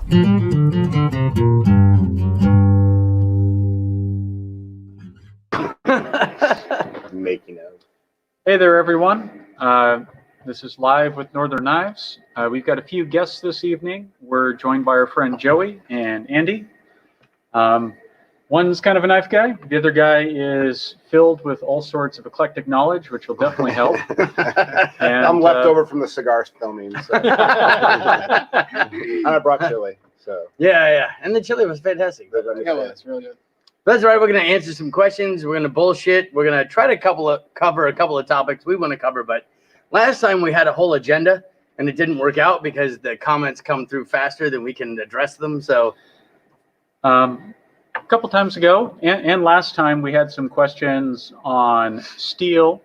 Making of. Hey there, everyone. This is Live with Northern Knives. We've got a few guests this evening. We're joined by our friend Joey and Andy. One's kind of a knife guy. The other guy is filled with all sorts of eclectic knowledge, which will definitely help. And, I'm left over from the cigar filming. So. And I brought chili. So Yeah. And the chili was fantastic. Yeah, It's really good. That's right. We're going to answer some questions. We're going to bullshit. We're going to try to cover a couple of topics we want to cover. But last time we had a whole agenda, and it didn't work out because the comments come through faster than we can address them. So a couple times ago and last time we had some questions on steel,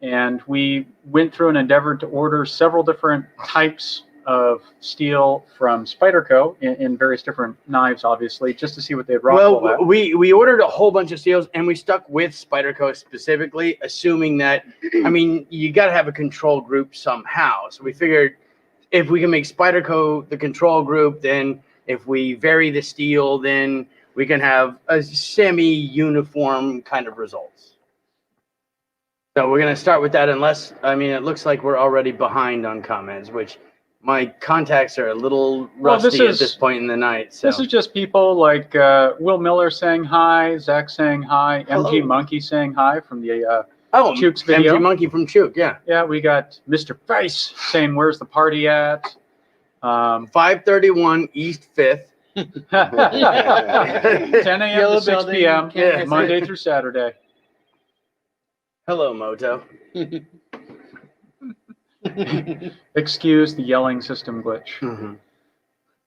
and we went through and endeavored to order several different types of steel from Spyderco in various different knives, obviously, just to see what they'd rock. Well, we ordered a whole bunch of steels, and we stuck with Spyderco specifically, assuming that, I mean, you got to have a control group somehow. So we figured if we can make Spyderco the control group, then if we vary the steel, then we can have a semi-uniform kind of results. So we're going to start with that, unless, I mean, it looks like we're already behind on comments, which my contacts are a little rusty at this point in the night. So. This is just people like Will Miller saying hi, Zach saying hi, Hello. MG Monkey saying hi from the Chuke's video. MG Monkey from Chuke, yeah. Yeah, we got Mr. Price saying, where's the party at? 531 East 5th. 10 a.m. to 6 p.m. Yeah. Monday through Saturday. Hello, Moto. Excuse the yelling system glitch. Mm-hmm.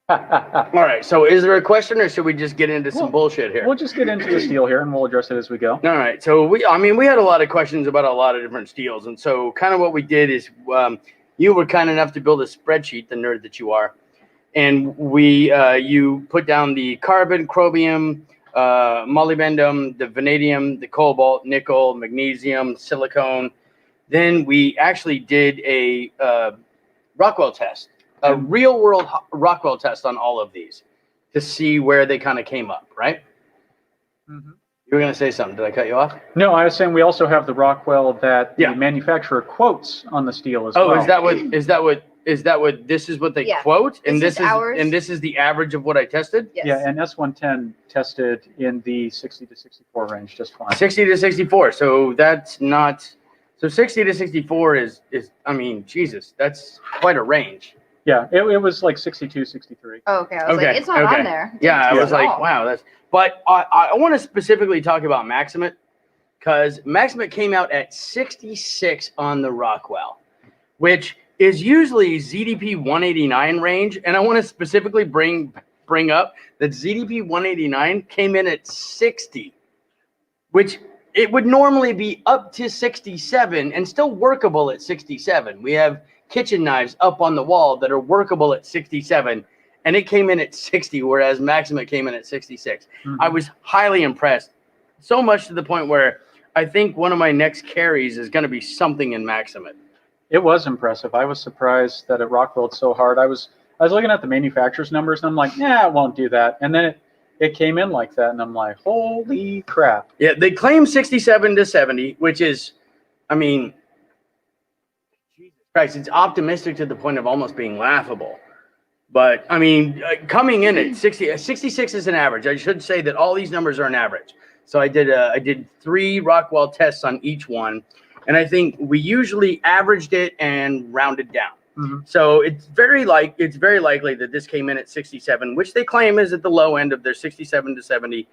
All right, so is there a question, or should we just get into some bullshit here? We'll just get into the steel here, and we'll address it as we go. All right, so we had a lot of questions about a lot of different steels, and so kind of what we did is you were kind enough to build a spreadsheet, the nerd that you are, and you put down the carbon, chromium, molybdenum, the vanadium, the cobalt, nickel, magnesium, silicone. Then we actually did a Rockwell test, a real world Rockwell test on all of these to see where they kind of came up, right? Mm-hmm. You were going to say something. Did I cut you off? No, I was saying we also have the Rockwell that the Yeah. manufacturer quotes on the steel as Oh, well. is that what this is what they Yeah. quote? And This is ours. and this is the average of what I tested? Yes. Yeah, and S110 tested in the 60 to 64 range just fine. 60 to 64. So that's not, so 60 to 64 is, I mean, Jesus, that's quite a range. Yeah, it was like 62, 63. Oh, okay. I was like, it's not on there. Yeah, I It's was not like, at all. wow, that's, but I want to specifically talk about Maximate, because Maximate came out at 66 on the Rockwell, which is usually ZDP 189 range. And I want to specifically bring up that ZDP 189 came in at 60, which it would normally be up to 67 and still workable at 67. We have kitchen knives up on the wall that are workable at 67, and it came in at 60, whereas Maximate came in at 66. Mm-hmm. I was highly impressed, so much to the point where I think one of my next carries is going to be something in Maximate. It was impressive. I was surprised that it Rockwelled so hard. I was looking at the manufacturer's numbers, and I'm like, yeah, it won't do that. And then it came in like that, and I'm like, holy crap. Yeah, they claim 67 to 70, which is, I mean, Jesus Christ, it's optimistic to the point of almost being laughable. But, I mean, coming in at 66 is an average. I should say that all these numbers are an average. So I did 3 Rockwell tests on each one, and I think we usually averaged it and rounded down. Mm-hmm. So it's very likely that this came in at 67, which they claim is at the low end of their 67 to 70.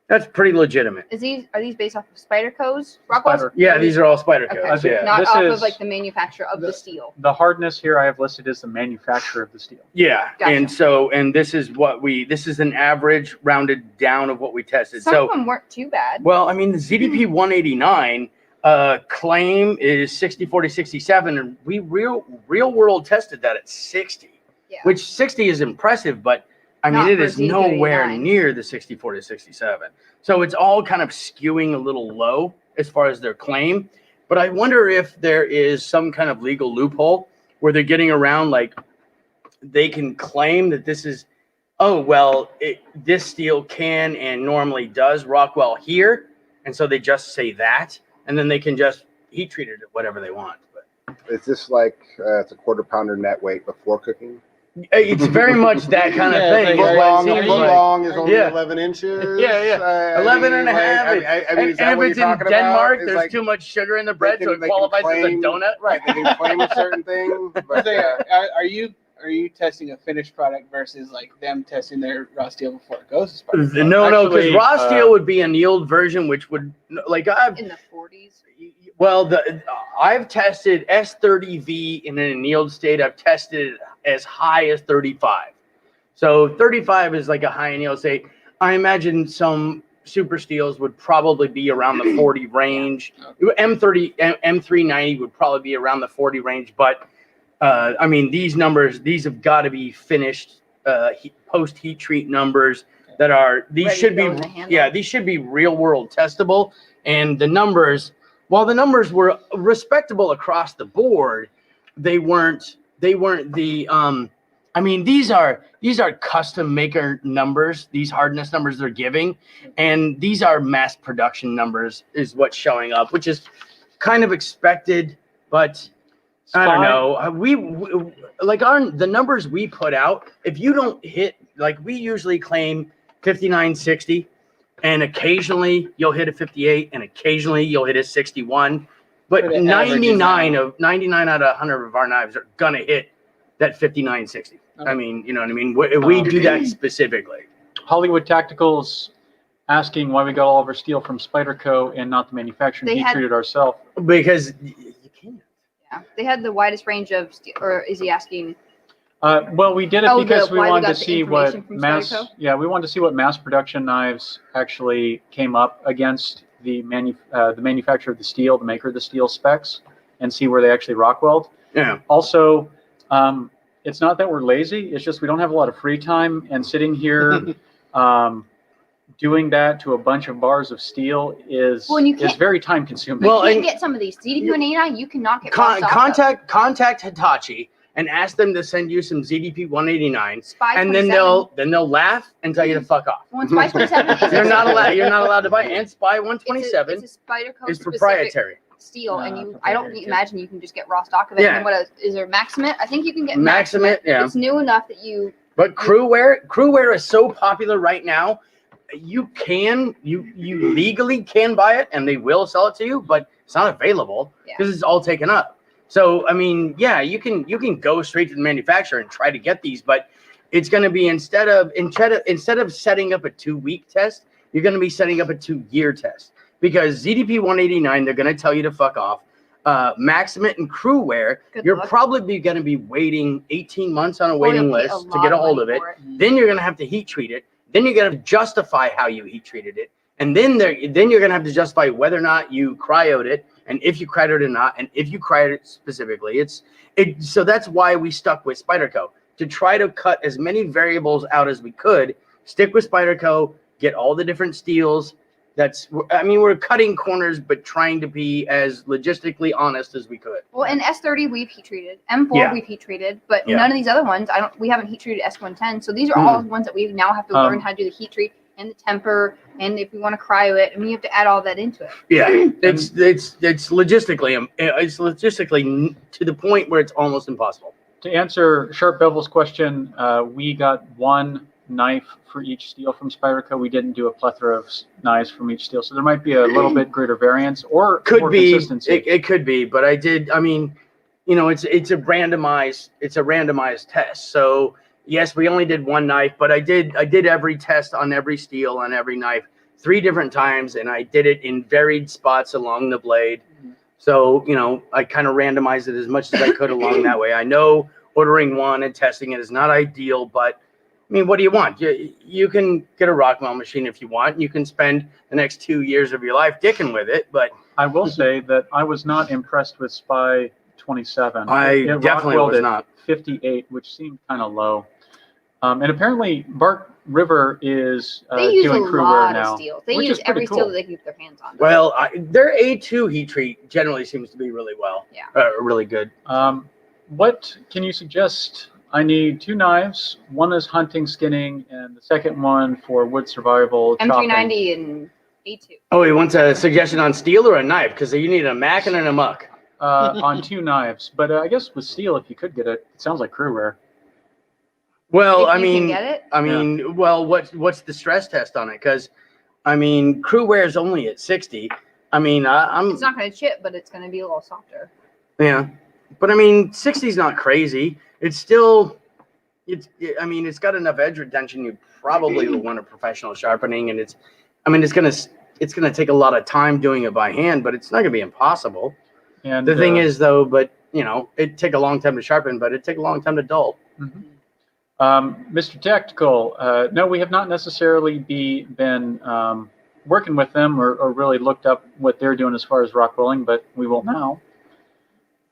That's pretty legitimate. Are these based off of Spyderco's Rockwell's? Yeah, these are all Spyderco. Okay. Yeah. Not This off is of like the manufacturer of the steel. The hardness here I have listed is the manufacturer of the steel. Yeah, Gotcha. and this is an average rounded down of what we tested. Some So, of them weren't too bad. well, I mean, the ZDP 189 claim is 64 to 67, and we real world tested that at 60, Yeah. which 60 is impressive, but I mean, Not it for is nowhere 89. near the 64 to 67. So it's all kind of skewing a little low as far as their claim. But I wonder if there is some kind of legal loophole where they're getting around, like they can claim that this is oh, well, this steel can and normally does Rockwell here. And so they just say that, and then they can just heat treat it at whatever they want. But Is this like it's a quarter pounder net weight before cooking? it's very much that kind of Yeah, thing. it's is like, what it A seems foot like. long is only Yeah. 11 inches. Yeah, yeah. 11 and a half. I mean, And is that if what it's you're in talking Denmark, about? It's there's like too much sugar in the bread, so it they can qualifies as a claim- donut. Right, they can claim a certain thing. But Are you testing a finished product versus like them testing their raw steel before it goes to Spartan? No, because Actually, raw steel would be annealed version, which would like In the 40s. Well, I've tested S30V in an annealed state. I've tested it as high as 35. So 35 is like a high annealed state. I imagine some super steels would probably be around the 40 range. M390 would probably be around the 40 range. But I mean, these numbers, these have got to be finished post heat treat numbers that are these Ready should to be go in the handle. these should be real world testable. And the numbers, while the numbers were respectable across the board, they weren't the I mean, these are custom maker numbers, these hardness numbers they're giving, and these are mass production numbers is what's showing up, which is kind of expected, but I don't know. We like the numbers we put out, if you don't hit, like we usually claim 5960, and occasionally you'll hit a 58 and occasionally you'll hit a 61, but But it averages 99 out of 100 of our knives are gonna hit that 5960. Okay. I mean, you know what I mean? We do that specifically. Hollywood Tacticals asking why we got all of our steel from Spyderco and not the manufacturer. They He had- treated ourselves. Because you can't. Yeah. They had the widest range of steel, or is he asking? Well, we did it Oh, because we why we wanted to got the see what information from mass. Spyderco? Yeah, we wanted to see what mass production knives actually came up against the manufacturer of the steel, the maker of the steel specs, and see where they actually rock weld. Yeah. Also, it's not that we're lazy. It's just we don't have a lot of free time, and sitting here doing that to a bunch of bars of steel is Well, and you is can't- very time consuming. Well, You can and- get some of these. ZDP 189, you cannot get raw stock of. Contact Hitachi and ask them to send you some ZDP 189, Spy and 27. then they'll laugh and tell you to fuck off. Well, Spy 27 is You're not allowed to buy it. And Spy It's 127 a Spyderco is specific proprietary. steel, and Ah, I don't proprietary. imagine you can just get raw stock of it. Yeah. And what else? Is there Maximate? I think you can get Maximate, yeah. It's new enough that you. But crew wear is so popular right now. You legally can buy it, and they will sell it to you, but it's not available Yeah. because it's all taken up. So I mean, yeah, you can go straight to the manufacturer and try to get these, but it's going to be instead of setting up a 2-week test, you're going to be setting up a 2-year test, because ZDP 189 they're going to tell you to fuck off. Maximate and crew wear, Good you're luck. probably going to be waiting 18 months on a Or waiting you'll pay list to lot get a hold money of it. for Then you're going to have to heat treat it. Then you're going to justify how you heat treated it. And then you're going to have to justify whether or not you cryoed it, and if you cryoed it or not, and if you cryoed it specifically. So that's why we stuck with Spyderco, to try to cut as many variables out as we could, stick with Spyderco, get all the different steels. We're cutting corners, but trying to be as logistically honest as we could. Well, in S30 we've heat treated, M4 Yeah. we've heat treated, but Yeah. none of these other ones we haven't heat treated S110. So these are all ones that we now have to learn how to do the heat treat and the temper, and if we want to cryo it, you have to add all that into it. Yeah, it's logistically to the point where it's almost impossible. To answer Sharp Bevel's question, we got one knife for each steel from Spyderco. We didn't do a plethora of knives from each steel, so there might be a little bit greater variance or Could more be consistency. it could be, but it's a randomized test. So yes, we only did one knife, but I did every test on every steel on every knife 3 different times, and I did it in varied spots along the blade. So I kind of randomized it as much as I could along that way. I know ordering one and testing it is not ideal, but I mean, what do you want? You can get a Rockwell machine if you want. You can spend the next 2 years of your life dicking with it, but I will say that I was not impressed with Spy 27. I It definitely rock was welded not. 58, which seemed kind of low. And apparently, Bark River is They use a doing crew wear lot now, of steel. They which use is pretty every cool. steel that they can get their hands on. Well, their A2 heat treat generally seems to be really well. Yeah. Really good. What can you suggest I need 2 knives. One is hunting, skinning, and the second one for wood survival, chopping. M390 and A2. Oh, he wants a suggestion on steel or a knife because you need a Mac and a muck. On 2 knives. But I guess with steel, if you could get it, it sounds like crew wear. Well, If you can get it. Well, what's the stress test on it? Because, I mean, crew wear is only at 60. I mean, I'm. It's not going to chip, but it's going to be a little softer. Yeah, but I mean, 60 is not crazy. It's still, I mean, it's got enough edge retention. You probably will want a professional sharpening, and it's gonna take a lot of time doing it by hand, but it's not gonna be impossible. And The thing is, though, but it'd take a long time to sharpen, but it'd take a long time to dull. Mr. Tactical, no, we have not necessarily been working with them or really looked up what they're doing as far as rock rolling, but we will now.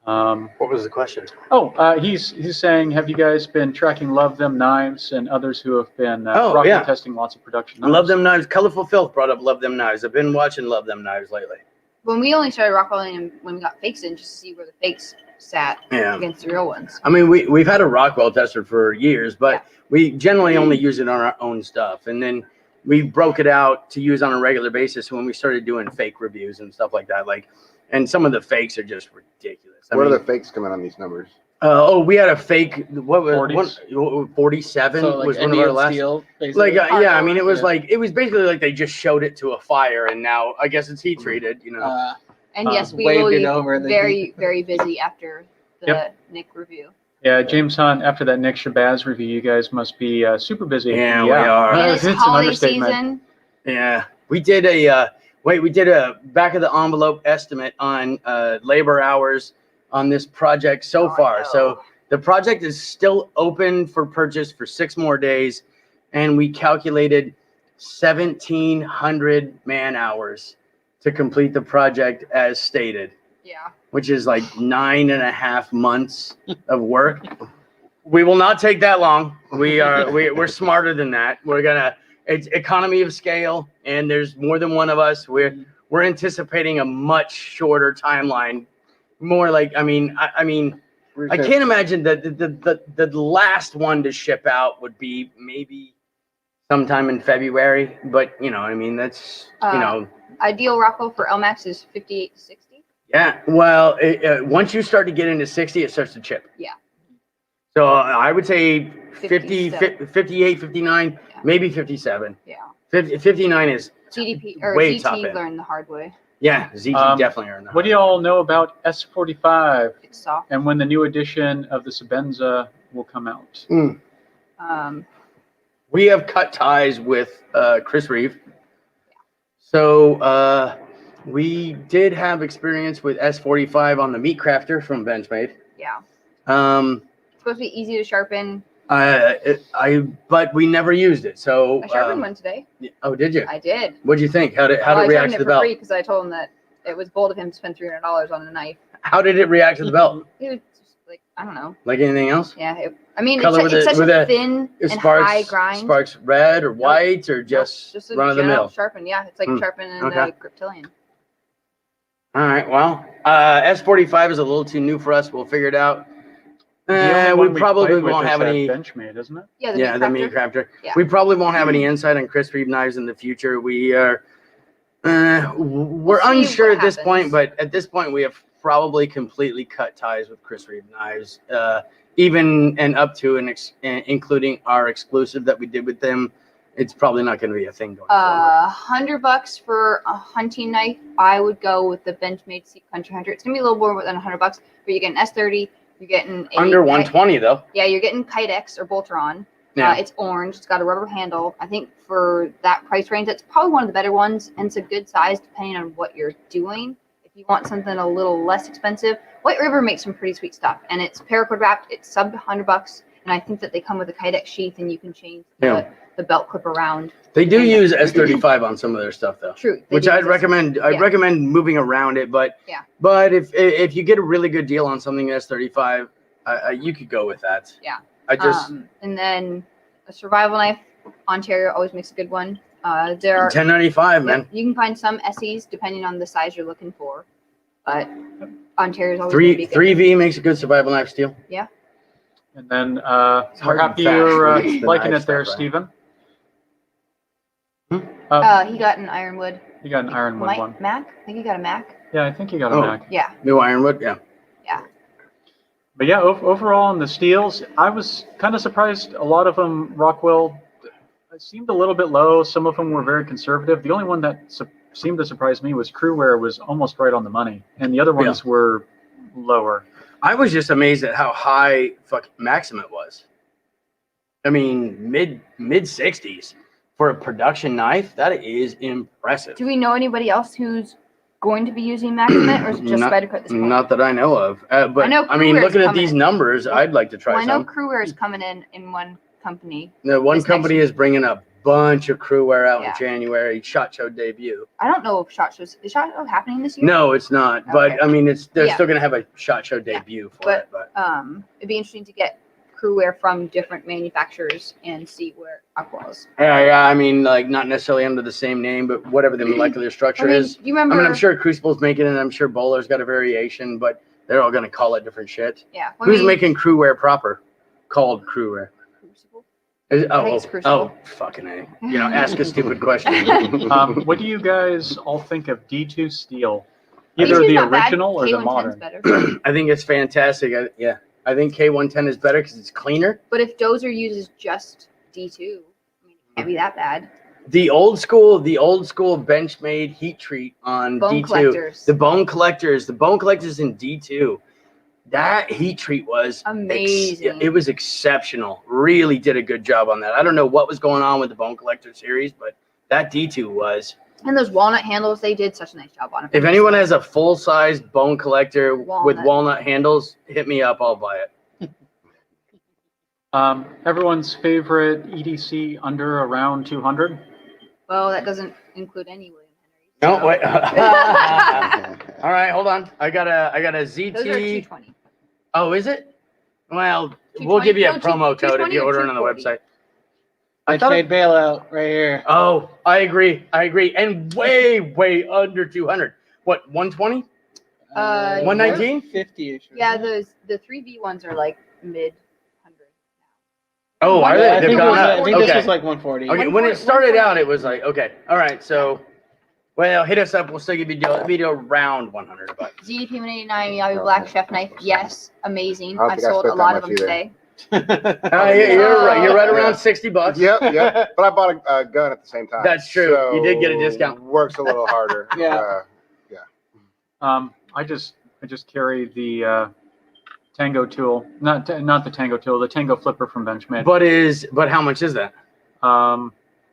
What was the question? He's saying, have you guys been tracking Love Them Knives and others who have been rock yeah. testing lots of production I knives? Love Them Knives. Colorful Filth brought up Love Them Knives. I've been watching Love Them Knives lately. When we only started rock rolling and when we got fakes in, just to see where the fakes sat Yeah. against the real ones. I mean, we've had a Rockwell tester for years, but we generally only use it on our own stuff. And then we broke it out to use on a regular basis when we started doing fake reviews and stuff like that. And some of the fakes are just ridiculous. What are the fakes coming on these numbers? We had a fake. What was 47? So like was one of our Indian last. steel, basically. Yeah, I mean, it was Yeah. it was basically like they just showed it to a fire, and now I guess it's heat treated. And yes, we waved will it be over the very, very busy after the Yep. Nick review. Yeah, James Hunt, after that Nick Shabazz review, you guys must be super busy. Yeah, we are. And it's It's an holiday understatement. season. Yeah, we did a back of the envelope estimate on labor hours on this project so far. no. So the project is still open for purchase for 6 more days, and we calculated 1,700 man hours to complete the project as stated, Yeah. which is like 9.5 months of work. We will not take that long. We're smarter than that. It's economy of scale, and there's more than one of us. We're anticipating a much shorter timeline. More like, I can't imagine that the last one to ship out would be maybe sometime in February. But that's Ideal Rockwell for LMAX is 58 to 60. yeah. Well, once you start to get into 60, it starts to chip. Yeah. So I would say 50, 57. 58, 59, Yeah. maybe 57. Yeah. 59 is GDP or way top GT end. learned the hard way. Yeah, ZT definitely earned that. What do y'all know about S45 It's soft. and when the new edition of the Sabenza will come out? We have cut ties with Chris Reeve. So we did have experience with S45 on the Meat Crafter from Benchmade. Yeah. It's supposed to be easy to sharpen. But we never used it. So I sharpened one today. Oh, did you? I did. What'd you think? How did Well, it I react sharpened to it the for belt? free because I told him that it was bold of him to spend $300 on a knife. How did it react to the belt? It was just like, I don't know. Like anything else? Yeah. I mean, Color it's with such with a thin and high grind. Sparks red or white or just a run of the general mill? sharpen. Yeah, it's like sharpening Okay. a Griptilian. All right. Well, S45 is a little too new for us. We'll figure it out. The only one We probably played with won't is have that any. Benchmade, isn't it? Yeah, Yeah, the meat crafter. Yeah. We probably won't have any insight on Chris Reeve knives in the future. We are. We're see unsure what at this happens. point, but at this point, we have probably completely cut ties with Chris Reeve knives, even and up to and including our exclusive that we did with them. It's probably not going to be a thing going forward. $100 for a hunting knife. I would go with the Benchmade Seek Country Hunter. It's gonna be a little more than $100, but you get an S30. You're getting Under 120 though. Yeah, you're getting Kydex or Boltron. Yeah. It's orange. It's got a rubber handle. I think for that price range, that's probably one of the better ones, and it's a good size depending on what you're doing. If you want something a little less expensive, White River makes some pretty sweet stuff, and it's paracord wrapped. It's sub $100, and I think that they come with a Kydex sheath, and you can change the belt clip around. They do use S35 on some of their stuff though. True. Which I'd recommend. I'd recommend moving around it, but if you get a really good deal on something S35, you could go with that. Yeah. I just and then a survival knife. Ontario always makes a good one. There are 1095, man. You can find some SEs depending on the size you're looking for, but Ontario's always gonna be good. 3V makes a good survival knife steel. Yeah. And then hard we're and happy fast, you're right? It's the liking knife it there, stuff, right? Stephen. He got an Ironwood. You got an Ironwood one. Mac? I think he got a Mac. Yeah, I think you got a Oh. Mac. Yeah. New Ironwood, yeah. But yeah, overall on the steels, I was kind of surprised. A lot of them, Rockwell, seemed a little bit low. Some of them were very conservative. The only one that seemed to surprise me was Crewwear was almost right on the money, and the other ones were lower. I was just amazed at how high Maximum was. I mean, mid 60s for a production knife. That is impressive. Do we know anybody else who's going to be using Maximum, or is it just Spyderco at this point? Not that I know of. But I know I mean, Crewwear's looking at coming these in. numbers, I'd like to try Well, I know some. Crewwear is coming in one company. The one this company next- is bringing a bunch of Crewwear out Yeah. in January. SHOT Show debut. I don't know if SHOT Show is SHOT Show happening this year. No, it's not. But Okay. I mean, they're Yeah. still going to have a SHOT Show debut for But- it. But It'd be interesting to get Crewwear from different manufacturers and see where Rockwell's. yeah, I mean, like not necessarily under the same name, but whatever the molecular structure is. you remember? I mean, I'm sure Crucible's making it. I'm sure Bowler's got a variation, but they're all going to call it different shit. Yeah. Who's making Crewwear proper? Called Crewwear. Crucible? Oh, it's Crucible. fucking A. You know, ask a stupid question. What do you guys all think of D2 steel? At Either least the it's not bad. original or the K110's modern? better. I think it's fantastic. I think K110 is better because it's cleaner. But if Dozer uses just D2, I mean, it can't be that bad. The old school Benchmade heat treat on Bone D2. collectors. The bone collectors in D2. That heat treat was Amazing. It was exceptional. Really did a good job on that. I don't know what was going on with the bone collector series, but that D2 was. And those walnut handles, they did such a nice job on it. If anyone has a full-size bone collector with Walnut. walnut handles, hit me up. I'll buy it. Everyone's favorite EDC under around 200? Well, that doesn't include any William Henry. No, wait. All right, hold on. I got a ZT. Those are 220. Oh, is it? Well, we'll give you a 220 promo code if you 220 or order it on the 240? website. I thought Benchmade bailout right here. Oh, I agree. And way under 200. What, 120? 119? 50-ish. Yeah, the 3V ones are like mid 100. Oh, are they? I They've think, gone I up. think this Okay. was like 140. Okay, when it started out, it was like, okay. All right, so, well, hit us up. We'll still give you a video around 100. But ZDP 189 Miyabi Black Chef Knife. Yes, amazing. I don't I've think I sold a spent lot that of much them either. today. you're right. You're right Yeah. around $60. Yep. But I bought a gun at the same time. That's true. You did get a discount. Works a little harder. Yeah. I just carry the Tango tool, not the Tango tool, the Tango flipper from Benchmade. But how much is that?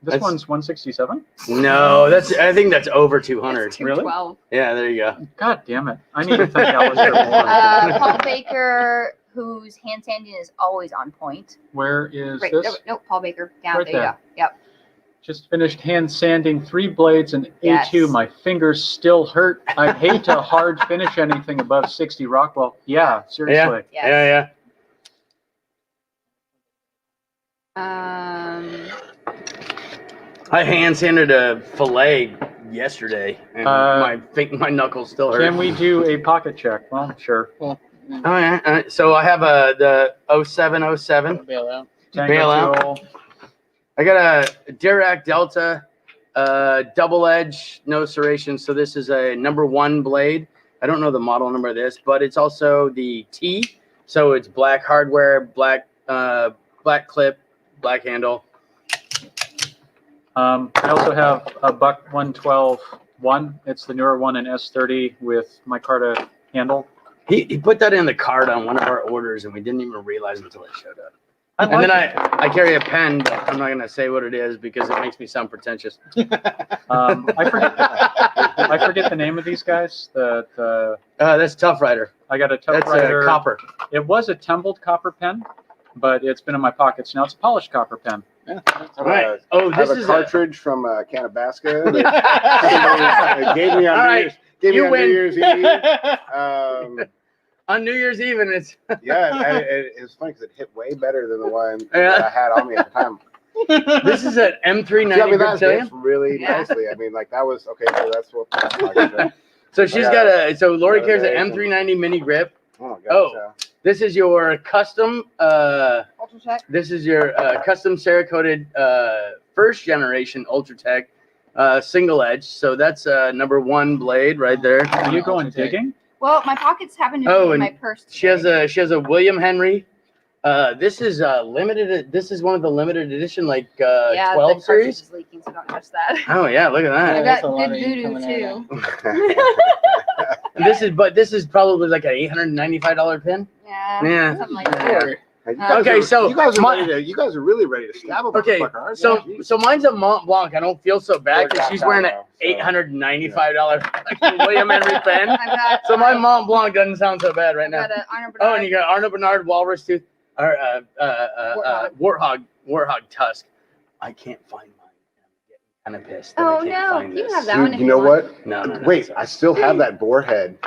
This That's- one's 167. No, I think that's over 200. It's Really? 212. Yeah, there you go. God damn it! I need to thank Alistair more. Paul Baker, whose hand sanding is always on point. Where is Right, this? nope, Paul Baker. Down Right there you there. go. Yep. Just finished hand sanding 3 blades and Yes. A2. My fingers still hurt. I hate to hard finish anything above 60 Rockwell. Yeah, seriously. Yes. Yeah. I hand sanded a fillet yesterday, and my knuckles still hurt. Can we do a pocket check? Well, sure. All right. So I have the 0707 Bailout. Tango Bailout. tool. I got a Dirac Delta, double edge, no serration. So this is a #1 blade. I don't know the model number of this, but it's also the T. So it's black hardware, black clip, black handle. I also have a Buck 112-1. It's the newer one in S30 with micarta handle. He put that in the card on one of our orders, and we didn't even realize until it showed up. And then I carry a pen, but I'm not going to say what it is because it makes me sound pretentious. I forget the name of these guys. That's Tough Rider. I got a Tough That's Rider. copper. It was a tumbled copper pen, but it's been in my pockets. Now it's a polished copper pen. Yeah. All right. Oh, I have this a is cartridge from Canabasca that somebody gave me on All New right. Year's. Gave You me on win. New Year's Eve. on New Year's Eve, and it's It's funny because it hit way better than the one Yeah. that I had on me at the time. this is an M390 See, I mean, that Brazilian. hits really Yeah. nicely. I mean, like that was okay. So that's what. So she's I got got so Lori carries an another M390 mini grip. Oh my gosh. Oh. Yeah. This is your custom. Ultratech. This is your custom Cerakoted first generation Ultratech single edge. So that's number 1 blade right there. Are you going Ultratech. digging? Well, my pockets happen to Oh, be in and my purse. She has today. a William Henry. This is limited. This is one of the limited edition like yeah, 12 the cartridge series. is leaking, so don't trust that. Oh yeah, look at I that. that's got a lot good of ink voodoo coming out too. And this is probably like an $895 pin. Yeah, Yeah. something like that. Or- You guys Okay, are- so you guys are my- ready to. You guys are really ready to stab a Okay, motherfucker, aren't so you? so mine's a Mont Blanc. I don't feel so bad because she's wearing an $895 fucking William Henry pen. I've got So my Mont Blanc doesn't sound so bad right I've now. got a Arnold Oh, and Bernard. you got Arnold Bernard Walrus Tooth or Warthog Tusk. I can't find mine. I'm getting kind of pissed. That Oh, I can't no, find you this. have that one Dude, if you know want. what? No, no, no. Wait, sorry. I still have that boar head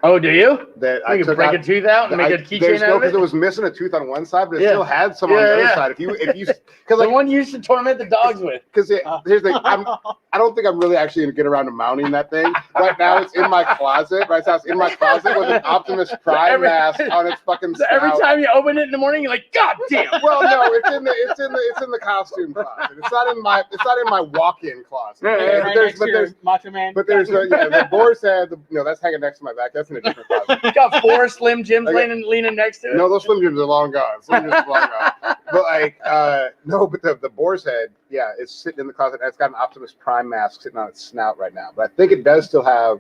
Oh, do you? that I You can took break out. a tooth out and make a keychain There's out no of because it. it was missing a tooth on one side, but it Yeah. still had some on Yeah, the other yeah. side. If you because The like one you used to torment the dogs with. because here's the thing, I don't think I'm really actually gonna get around to mounting that thing. Right now it's in my closet. Right now it's in my closet with an Optimus Prime Every- mask on its fucking So every snout. time you open it in the morning, you're like, God damn. Well, no, it's in the costume closet. It's not in my walk-in closet. Yeah, Okay? yeah, But right there's next but to there's your Macho Man. but there's the boar's head. That's hanging next to my back. That's in a different closet. Got 4 Slim Jims Okay. leaning next to it. No, those Slim Jims are long gone. Slim Jims are long gone. But like, no, but the boar's head, yeah, it's sitting in the closet. And it's got an Optimus Prime mask sitting on its snout right now. But I think it does still have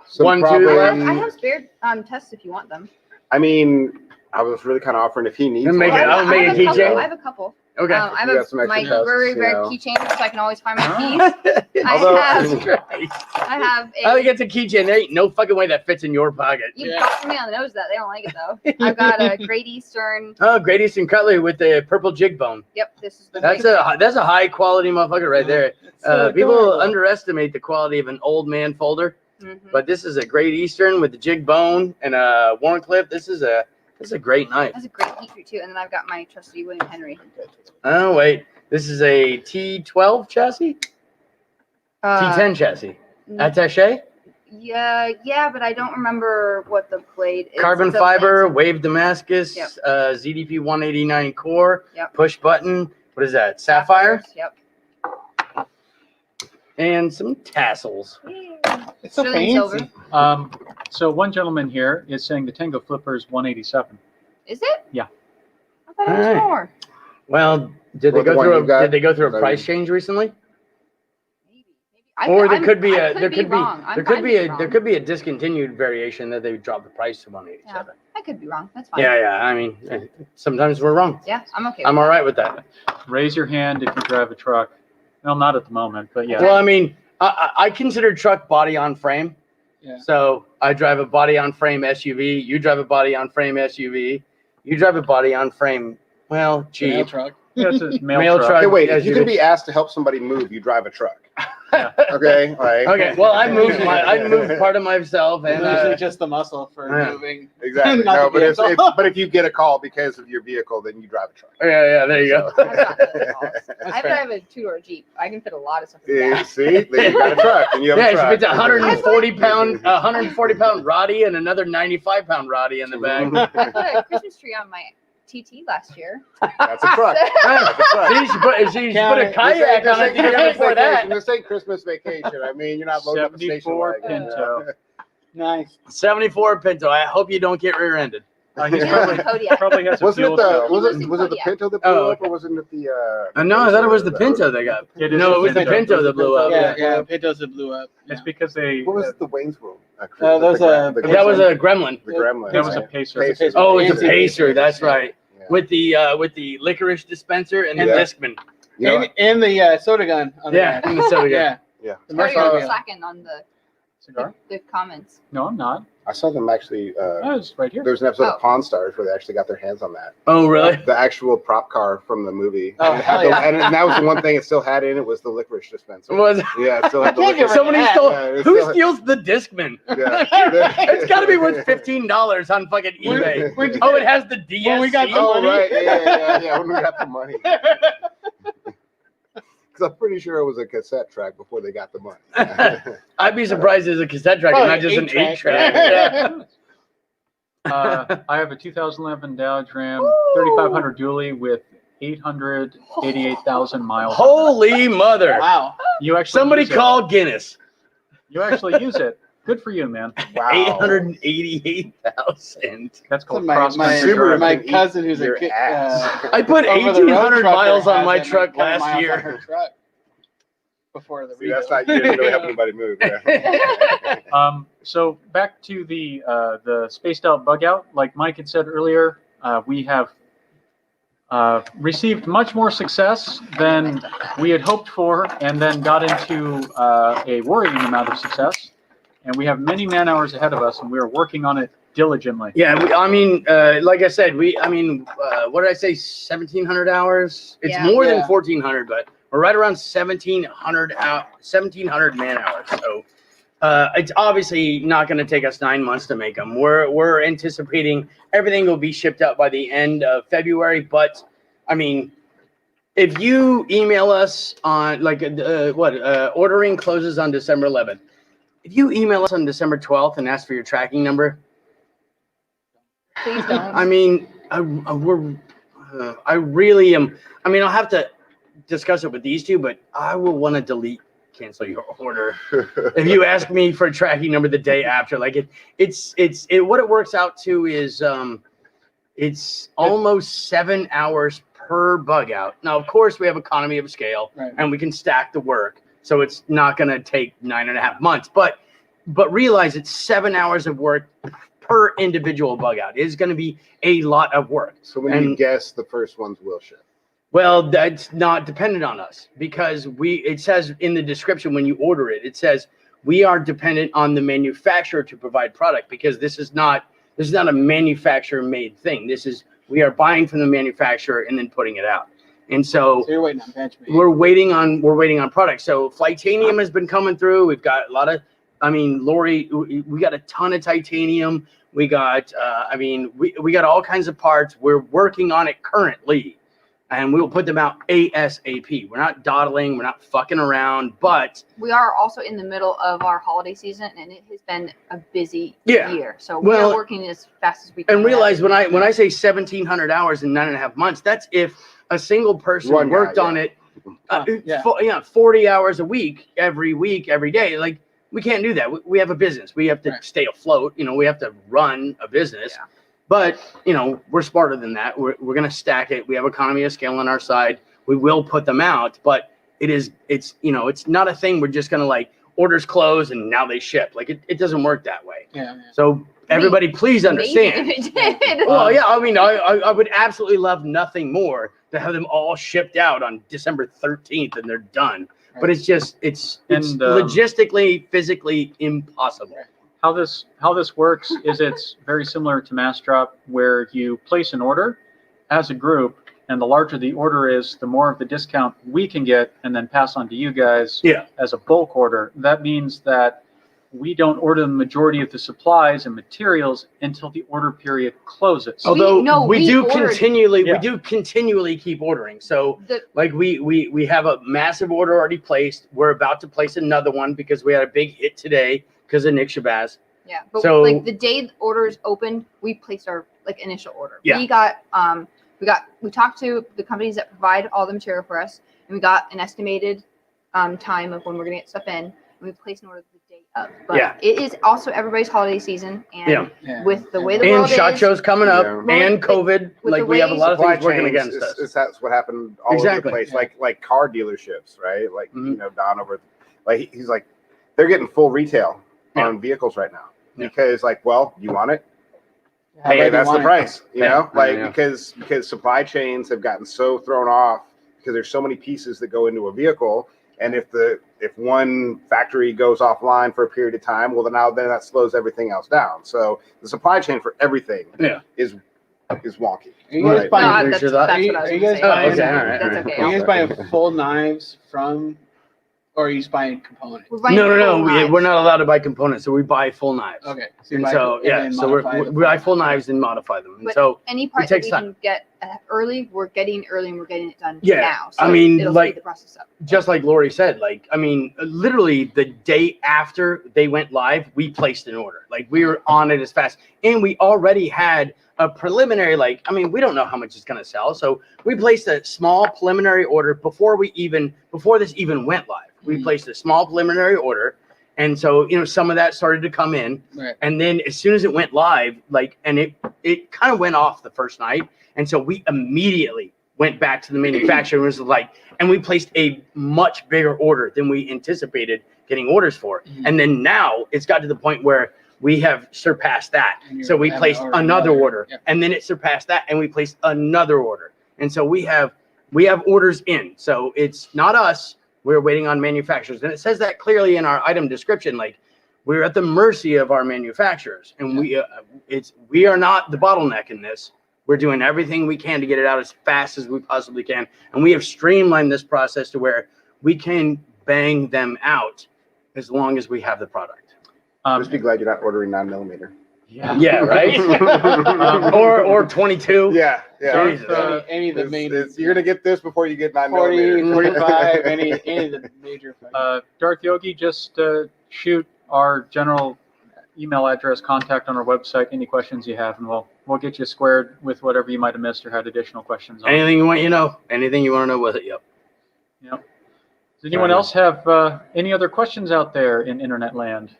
some One tooth probably. left? I have spare tests if you want them. I mean, I was really kind of offering if he needs Then make one. it- I'll make I a have keychain. I have a couple. Okay. I You have got some extra my tests, very you rare know. keychain so I can always find my Ah. keys. Although- I have I a. think it's a keychain. There ain't no fucking way that fits in your pocket. You Yeah. can talk to me on the nose that they don't like it though. I've got a Great Eastern. Oh, Great Eastern Cutlery with the purple jig bone. Yep, this is the. That's a high quality motherfucker right there. It's so People adorable. underestimate the quality of an old man folder, Mhm. but this is a Great Eastern with the jig bone and a worn clip. This is a great knife. That's a great heat treat too. And then I've got my trusty William Henry. Oh wait, this is a T12 chassis, T10 chassis, attaché, Yeah, but I don't remember what the blade is. carbon It's a- fiber, wave Damascus, Yep. ZDP 189 core, Yep. push button. What is that? Sapphire Yep. and some tassels. It's so Sterling silver. fancy. So one gentleman here is saying the Tango Flipper is 187. Is it? Yeah. I thought it was Alright. more. Well, did What, they the go one through you got? did they go through a Sorry. price change recently? Maybe. Or there could be I a there could be wrong. I'm there could fine be being a there wrong. could be a discontinued variation that they dropped the price to 187. I could be wrong. That's fine. Yeah, yeah. I mean, sometimes we're wrong. Yeah, I'm okay. I'm with all right with that. Raise your hand if you drive a truck. Well, not at the moment, but yeah. Well, I mean, I consider truck body on frame. Yeah. So I drive a body on frame SUV. You drive a body on frame SUV. You drive a body on frame. Well, Mail Jeep. truck. Yeah, it's a mail, Mail truck. truck. Okay, wait. Yeah, If you you can did. be asked to help somebody move, you drive a truck. Yeah. Okay, like Okay. Well, I moved part of myself, And and usually just the muscle for yeah. moving. exactly. Not No, the but vehicle. but if you get a call because of your vehicle, then you drive a truck. yeah, there you go. I've got those calls. That's I fair. drive a two-door Jeep. I can fit a lot of stuff in the Yeah, back. see, then you got a truck, and you have Yeah, a she truck. fits a 140 pound Roddy and another 95 pound Roddy in the back. I put a Christmas tree on my TT last year. That's a truck. That's a truck. See, she put a Count kayak on it the year before that. This ain't Christmas vacation. I mean, you're not loading up a station 74 wagon. Pinto. Nice. 74 Pinto. I hope you don't get rear-ended. He's It was probably, a Kodiak. probably has a Wasn't fuel it the cell. was It it was was it the Kodiak. Pinto that blew Oh, up, or was it the No, I thought it was the Pinto they got. It is No, the it was the Pinto that blew up. Yeah, Pintos that blew up. It's because they. What was it, the Wayne's World? Those, the That was a Gremlin. the Gremlin. That was a right? Pacer. Pacer. Oh, it's a Pacer. Pacer. That's right. Yeah. With the licorice dispenser and the Yeah. Discman. You know, And the soda gun. On the Yeah, back. and the soda gun. Yeah. yeah. The Oh, marshmallow you're gun. slacking on Cigar? the comments. No, I'm not. I saw them actually. Oh, it's right here. There was an episode Oh. of Pawn Stars where they actually got their hands on that. Oh, really? The actual prop car from the movie. Oh, and, it had hell the- yeah. and that was the one thing it still had in it was the licorice dispenser. Was Yeah, it still had the I can't get licorice. rid somebody that. stole? Yeah, it's Who still- steals the Discman? Yeah. It's got to be worth $15 on fucking eBay. When- Oh, it has the DSC. When we got the Oh money. right, yeah. When we got the money, because I'm pretty sure it was a cassette track before they got the money. I'd be surprised it's a cassette track and Probably not just an 8-track. 8-track. Yeah. I have a 2011 Dodge Ram Woo! 3500 dually with 888,000 miles. on Holy mother! Wow. it. You actually Somebody use it. call Guinness. You actually use it. Good for you, man. Wow. 888,000. That's So called my cross country Subaru driving. my can eat cousin who's your a kid, ass. I put over the road 1,800 trucker miles on has my that truck many kind of last miles on year. her truck before the See, that's rebuild. not you. Didn't really help anybody move. Yeah. So back to the spaced out bug out. Like Mike had said earlier, we have received much more success than we had hoped for, and then got into a worrying amount of success. And we have many man hours ahead of us, and we are working on it diligently. Yeah, I mean, like I said, what did I say? 1,700 hours. It's Yeah. more than Yeah. 1,400, but we're right around 1,700 man hours. So it's obviously not going to take us 9 months to make them. We're anticipating everything will be shipped out by the end of February. But I mean, if you email us on ordering closes on December 11th. If you email us on December 12th and ask for your tracking number, Please don't. I mean, I really am. I mean, I'll have to discuss it with these two, but I will want to cancel your order if you ask me for a tracking number the day after. Like what it works out to is it's almost 7 hours per bug out. Now, of course, we have economy of scale, Right. and we can stack the work, so it's not going to take 9.5 months. But realize it's 7 hours of work per individual bug out. It is going to be a lot of work. So when you guess the first ones will ship. Well, that's not dependent on us, because it says in the description when you order it, it says we are dependent on the manufacturer to provide product, because this is not a manufacturer made thing. We are buying from the manufacturer and then putting it out. And so you're waiting on Benchmade. we're waiting on products. So Flightanium has been coming through. We've got a lot of, Lori, we got a ton of titanium. We got, we got all kinds of parts. We're working on it currently, and we will put them out ASAP. We're not dawdling. We're not fucking around, but We are also in the middle of our holiday season, and it has been a busy Yeah. year. So we Well, are working as fast as we can. and realize when I say 1,700 hours in 9.5 months, that's if a single person One guy, worked yeah. on it, Yeah. 40 hours a week, every day. Like, we can't do that. We have a business. We have to Right. stay afloat. We have to run a business. Yeah. But, we're smarter than that. We're going to stack it. We have economy of scale on our side. We will put them out, but it's not a thing we're just going to like orders close and now they ship. Like, it doesn't work that way. Yeah. So everybody, please understand. Maybe if it did. Well, yeah, I would absolutely love nothing more to have them all shipped out on December 13th and they're done. But it's just, it's logistically, physically impossible. How this works is it's very similar to Mass Drop, where you place an order as a group, and the larger the order is, the more of the discount we can get and then pass on to you guys as a bulk order. That means that we don't order the majority of the supplies and materials until the order period closes. Although we do ordered- continually keep ordering. So we have a massive order already placed. We're about to place another one because we had a big hit today because of Nick Shabazz. Yeah, but So- like the day the orders opened, we placed our initial order. Yeah. We talked to the companies that provide all the material for us, and we got an estimated time of when we're gonna get stuff in, and we placed an order the day of. But it is also everybody's holiday season, and with the way the And world SHOT is, Show's coming up, Yeah. and COVID. With Like, the we have a ways- lot of Supply things working chains against us. That's what happened all over Exactly. the place. Like car dealerships, right? Like Mhm. Don over, like he's like, they're getting full retail Yeah. on vehicles right now Yeah. because well, you want it. How Hey, bad do you that's the want it? price, Yeah. because supply chains have gotten so thrown off because there's so many pieces that go into a vehicle, and if one factory goes offline for a period of time, well, then that slows everything else down. So the supply chain for everything is wonky. Are you guys Right. buying? No, that's Sure what I Are was you gonna guys say. buying? okay, all right, That's all right. okay. Are you guys buying full knives from Or are you just buying components? We're buying No. full knives. We're not allowed to buy components, so we buy full knives. Okay. And buy so and then modify we the buy full full knives and modify them. And But so any part takes that we time. can get early, we're getting early and we're getting it done Yeah, now. I mean, it'll like- speed the process up. just like Lori said, like, I mean, literally the day after they went live, we placed an order. Like, we were on it as fast. And we already had a preliminary, like, I mean, we don't know how much it's going to sell. So we placed a small preliminary order before this even went live. We placed a small preliminary order. And so, some of that started to come in. Right. And then as soon as it went live, like, and it kind of went off the first night. And so we immediately went back to the manufacturer and was like, and we placed a much bigger order than we anticipated getting orders for. Mhm. And then now it's got to the point where we have surpassed that. And you're So we having placed to order another another. order, Yep. and then it surpassed that, and we placed another order. And so we have orders in. So it's not us. We're waiting on manufacturers. And it says that clearly in our item description, like, we're at the mercy of our manufacturers, and we are not the bottleneck in this. We're doing everything we can to get it out as fast as we possibly can. And we have streamlined this process to where we can bang them out as long as we have the product. Just be glad you're not ordering 9mm. Yeah, right? or 22. Yeah. Jesus. Any of the main You're gonna get this before you get 40, 9mm. 45, any of the major. Darth Yogi, just shoot our general email address, contact on our website, any questions you have, and we'll get you squared with whatever you might have missed or had additional questions on. Anything you want anything you want to know with it, yep. Does anyone else have any other questions out there in internet land?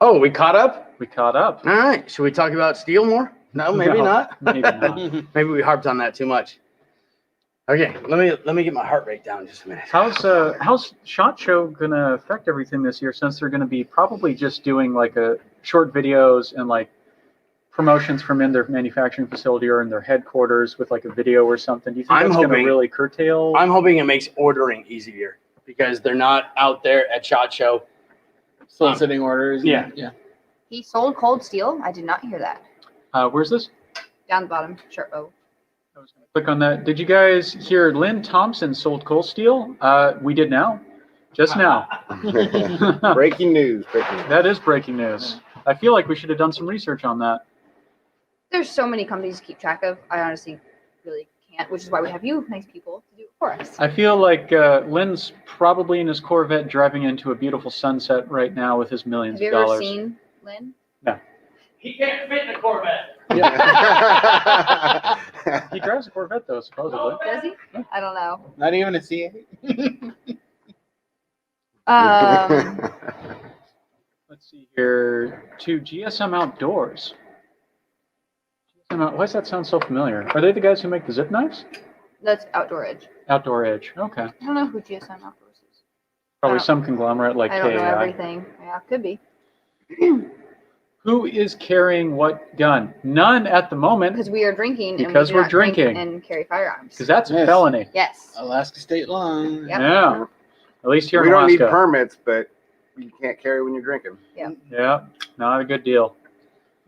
Oh, we caught up? We caught up. All right. Should we talk about steel more? No, maybe No, not. Maybe not. Maybe we harped on that too much. Okay, let me get my heart rate down just a minute. How's SHOT Show gonna affect everything this year, since they're gonna be probably just doing like a short videos and like promotions from in their manufacturing facility or in their headquarters with like a video or something? Do you think I'm that's gonna hoping- really curtail? I'm hoping it makes ordering easier because they're not out there at SHOT Show. Soliciting orders. Yeah. Yeah. He sold cold steel. I did not hear that. Where's this? Down the bottom. Sure. Oh. I was gonna click on that. Did you guys hear Lynn Thompson sold coal steel? We did now. Just now. Breaking news. That is breaking news. I feel like we should have done some research on that. There's so many companies to keep track of. I honestly really can't, which is why we have you nice people to do it for us. I feel like Lynn's probably in his Corvette driving into a beautiful sunset right now with his millions Have you of ever dollars. seen Lynn? He can't fit in a Corvette. He drives a Corvette though, supposedly. Does he? I don't know. Not even a CA. Let's see here. To GSM Outdoors. Why does that sound so familiar? Are they the guys who make the zip knives? That's Outdoor Edge. Outdoor Edge. Okay. I don't know who GSM Outdoors is. Probably some conglomerate like I don't know KAI. everything. Yeah, could be. Who is carrying what gun? None at the moment, Because we are drinking. Because and we do we're not drink drinking. and carry firearms. because that's a Yes. felony. Yes. Alaska state line. Yep. Yeah. At least here We in don't need Alaska. permits, but you can't carry when you're drinking. Yeah, not a good deal.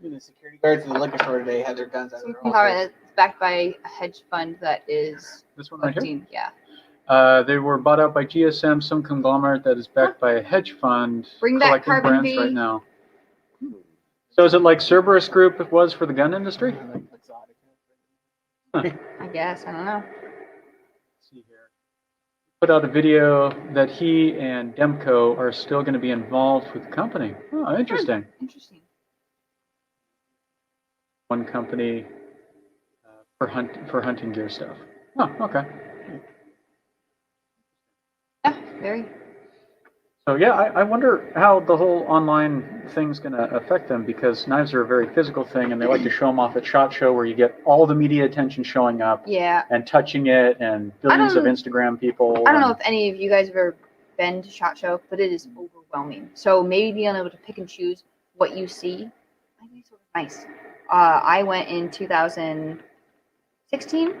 Even the security guards at the liquor store today had their guns out of Some their conglomerate that's backed by a hedge fund that is This one right here. collecting. Yeah. They were bought out by GSM, some conglomerate that is backed by a hedge fund Bring that collecting carbon brands fee. right now. So is it like Cerberus Group it was for the gun industry? Exotic. I guess. I don't know. Let's see here. Put out a video that he and Demco are still going to be involved with the company. Oh, interesting. Interesting. One company for hunting gear stuff. Oh, okay. Yeah. Very. So yeah, I wonder how the whole online thing's going to affect them, because knives are a very physical thing, and they like to show them off at SHOT Show, where you get all the media attention showing up Yeah. and touching it, and billions of don't- Instagram people. I don't know and- if any of you guys have ever been to SHOT Show, but it is overwhelming. So maybe being able to pick and choose what you see might be sort of nice. I went in 2016, and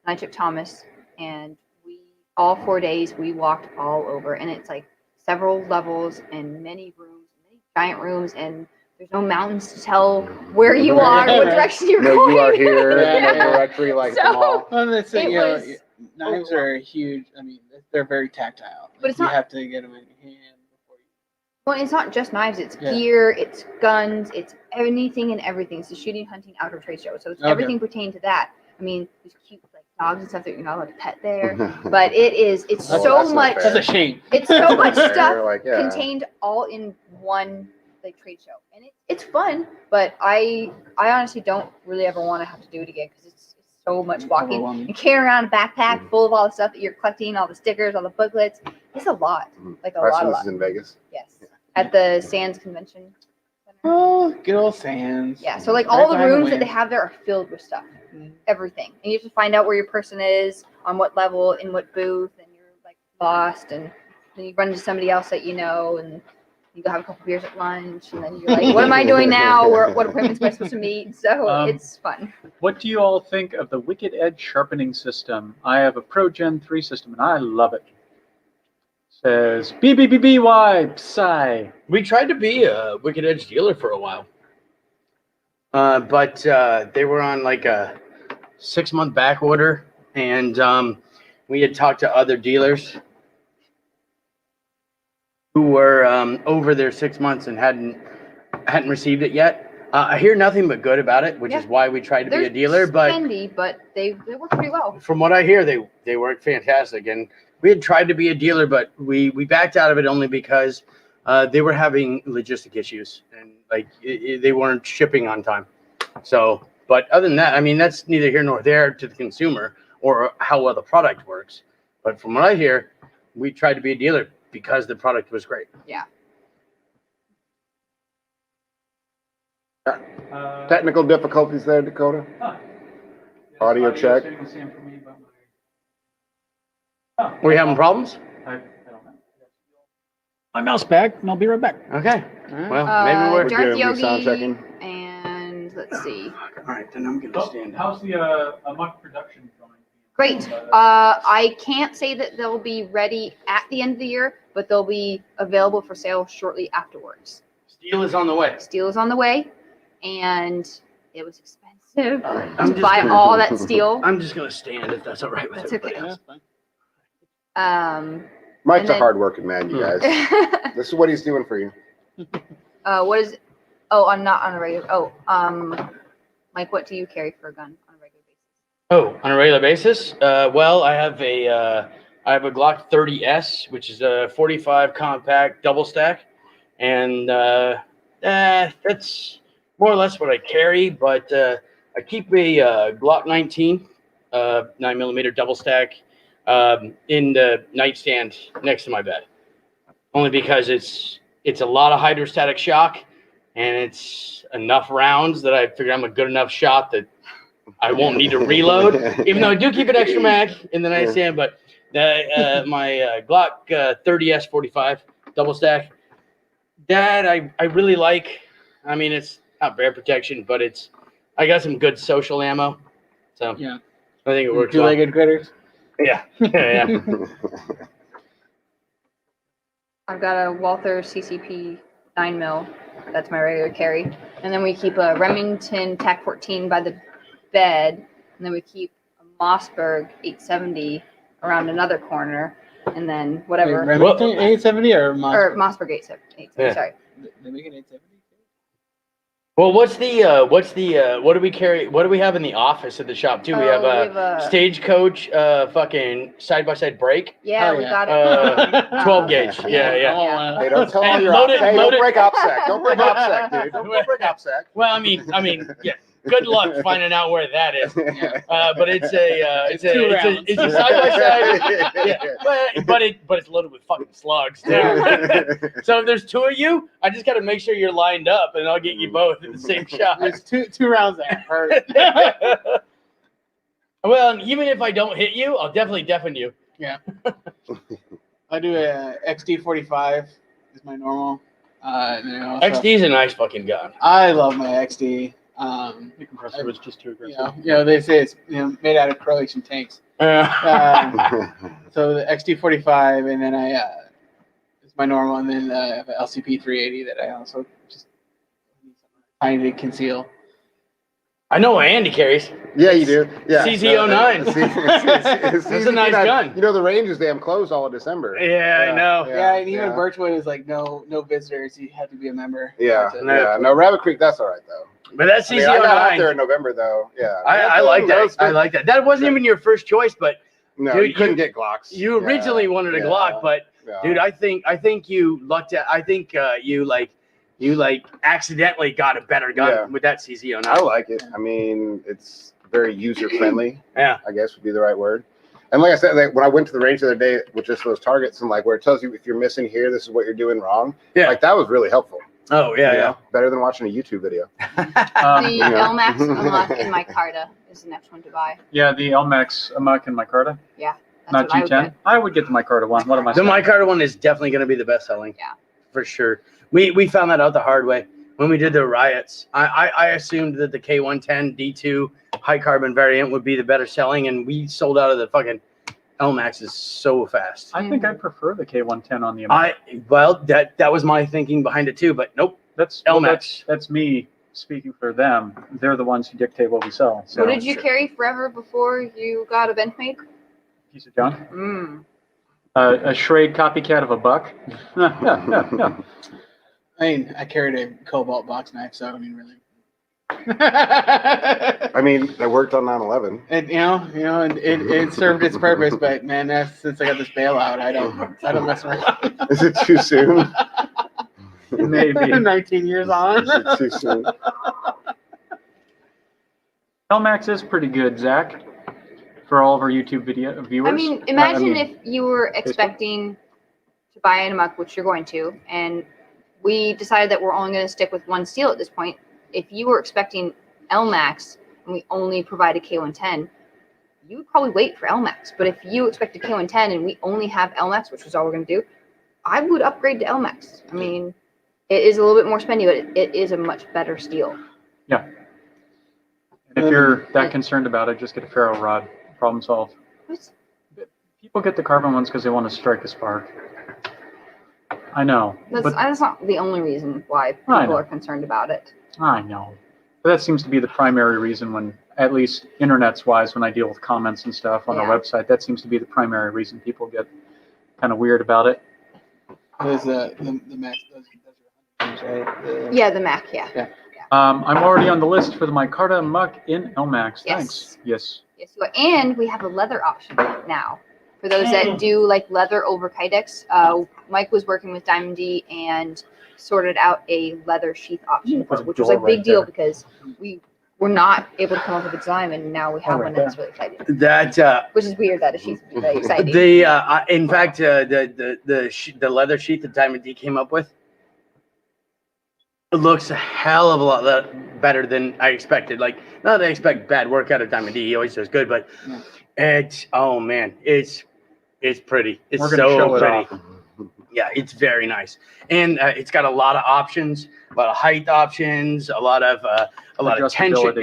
I took Thomas, and all 4 days we walked all over, and it's like several levels and many rooms, many giant rooms, and there's no mountains to tell where you are, what direction you're No, going. you are here. Yeah. No directory like So- the mall. Well, that's it. It You know, was knives are huge. I mean, they're very tactile. But it's you not- have to get them in your hand before you. Well, it's not just knives. It's Yeah. gear, it's guns, it's anything and everything. It's the shooting, hunting, outdoor trade show. So it's Okay. everything pertaining to that. I mean, there's cute like dogs and stuff that you're not allowed to pet there. But it's Oh, so that's not much. fair. That's a shame. It's so much Fair, stuff like, yeah. contained all in one like trade show, and it's fun. But I honestly don't really ever want to have to do it again because it's so much walking Overwhelming. and carrying around a backpack full of all the stuff that you're collecting, all the stickers, all the booklets. It's a lot, like a Preston, lot. this is in Vegas. Yes, at the Sands Convention Center. Oh, good old Sands. Yeah, so like Right all the behind the rooms that wind. they have there are filled with stuff, Mhm. everything, and you have to find out where your person is, on what level, in what booth, and you're like lost, and then you run into somebody else that you know, and you go have a couple beers at lunch, and then you're like, what am I doing now? What appointments am I supposed to meet? So it's fun. What do you all think of the Wicked Edge sharpening system? I have a Pro Gen 3 system, and I love it. Says BBBBY Psy. We tried to be a Wicked Edge dealer for a while, but they were on like a 6-month back order, and we had talked to other dealers who were over their 6 months and hadn't received it yet. I hear nothing but good about it, which is Yeah. why we tried to be They're a dealer. But spendy, but they work pretty well. from what I hear, they work fantastic, and we had tried to be a dealer, but we backed out of it only because they were having logistic issues and like they weren't shipping on time. So, but other than that, I mean, that's neither here nor there to the consumer or how well the product works. But from what I hear, we tried to be a dealer because the product was great. Technical difficulties there, Dakota. Audio check. Were you having problems? I don't know. My mouse back, and I'll be right back. Okay. Alright. Well, maybe We're Darth good. We're sound Yogi checking. and let's see. All right, then I'm gonna stand up. How's the Amok production going? Great. I can't say that they'll be ready at the end of the year, but they'll be available for sale shortly afterwards. Steel is on the way. Steel is on the way, and it was expensive I'm to just buy gonna- all that steel. I'm just gonna stand if that's all right with That's everybody okay. else. Mike's And a then- hardworking man, you guys. This is what he's doing for you. what is? Oh, I'm not on a regular. Oh, Mike, what do you carry for a gun on a regular basis? Oh, on a regular basis? Well, I have a Glock 30S, which is a 45 compact double stack, and that's more or less what I carry. But I keep a Glock 19 9mm double stack in the nightstand next to my bed, only because it's a lot of hydrostatic shock, and it's enough rounds that I figure I'm a good enough shot that I won't need to reload, even though I do keep an extra mag in the nightstand. But my Glock 30S 45 double stack, that I really like. I mean, it's not bear protection, but I got some good social ammo, so Yeah. I think it works well. Two-legged critters. Yeah, yeah. I've got a Walther CCP 9mm. That's my regular carry, and then we keep a Remington TAC 14 by the bed, and then we keep a Mossberg 870 around another corner, and then whatever. Wait, Remington 870 or Or Mossberg? Mossberg 870. Yeah. Sorry. They make an 870. Well, what do we carry? What do we have in the office at the shop too? We have a Stagecoach fucking side-by-side brake, Yeah, Oh, we yeah. got it. 12 gauge. Yeah, yeah. Yeah. Hey, don't tell And all your load it- hey, load don't it- break OPSEC. Don't break OPSEC, dude. Don't break OPSEC. Well, I mean, yeah. Good luck finding out where that is. But it's two rounds. a side-by-side. Yeah, but it's loaded with fucking slugs too. So if there's two of you, I just got to make sure you're lined up, and I'll get you both in the same shot. There's two rounds that hurt. Well, and even if I don't hit you, I'll definitely deafen you. I do a XD45 is my normal. And then I also- XD is a nice fucking gun. I love my XD. The compressor was just too aggressive. You know, they say it's made out of Croatian tanks. So the XD45, and then I is my normal, and then I have an LCP 380 that I also just trying to conceal. I know what Andy carries. Yeah, you do. Yeah. CZ09. That's That's a nice gun. You know, the range is damn closed all of December. Yeah, I know. Yeah, and even Birchwood is like no visitors. You have to be a member. Yeah, That's it. yeah. No, Rabbit Creek, that's all right though. But that's I mean, I got out there CZ09. in November though. Yeah. I like that. I like that. That wasn't even your first choice, but No, dude, you couldn't get Glocks. you originally wanted a Glock, but dude, I think you lucked out. I think you accidentally got a better gun with that CZ09. I like it. I mean, it's very user friendly. Yeah, I guess would be the right word. And like I said, like, when I went to the range the other day with just those targets and like where it tells you if you're missing here, this is what you're doing wrong. Yeah. Like that was really helpful. Oh yeah, You know? Better than watching a YouTube video. The Yeah. LMAX unlock in my Carta is the next one to buy. Yeah, the LMAX Amok and Micarta. That's Not what I would G10. get. I would get the Micarta one. What am I The saying? Micarta one is definitely going to be the best selling. Yeah. For sure. We found that out the hard way when we did the riots. I assumed that the K110 D2 high carbon variant would be the better selling, and we sold out of the fucking LMAXs so fast. I think I prefer the K110 on the Amok. That was my thinking behind it too, but nope. That's LMAX. That's me speaking for them. They're the ones who dictate what we sell. So What did you carry forever before you got a Benchmade? piece of junk. Mm. A Schrade copycat of a buck. I mean, I carried a Cobalt box knife, so I mean, really. I mean, that worked on 9/11. And and it served its purpose, but man, since I got this bailout, I don't mess around. Is it too soon? Maybe. 19 years on. Is it too soon? LMAX is pretty good, Zach, for all of our YouTube video viewers. I mean, imagine if you were expecting to buy an Amok, which you're going to, and we decided that we're only going to stick with one steel at this point. If you were expecting LMAX and we only provide a K110, you would probably wait for LMAX. But if you expect a K110 and we only have LMAX, which is all we're going to do, I would upgrade to LMAX. I mean, it is a little bit more spendy, but it is a much better steel. Yeah. And if you're that concerned about it, just get a ferro rod. Problem solved. What? People get the carbon ones because they want to strike a spark. I know. That's not the only reason why I people know. are concerned about it. I know. But that seems to be the primary reason when, at least internet's wise, when I deal with comments and stuff on our website, that seems to be the primary reason people get kind of weird about it. There's the max. Those are right? Yeah, the Mac, yeah. I'm already on the list for the Micarta Muck in LMAX. Thanks. Yes. Yes, you are. And we have a leather option now. For those that do like leather over Kydex, Mike was working with Diamond D and sorted out a leather sheath option, which was a big deal because we were not able to come up with a design, and now we have one that's really exciting. Which is weird that a sheath would be very exciting. In fact, the leather sheath that Diamond D came up with, it looks a hell of a lot better than I expected. Like, not that I expect bad work out of Diamond D. He always does good, but it's pretty. It's We're gonna show so it pretty. off. Yeah, it's very nice, and it's got a lot of options, a lot of height options, a lot of tension,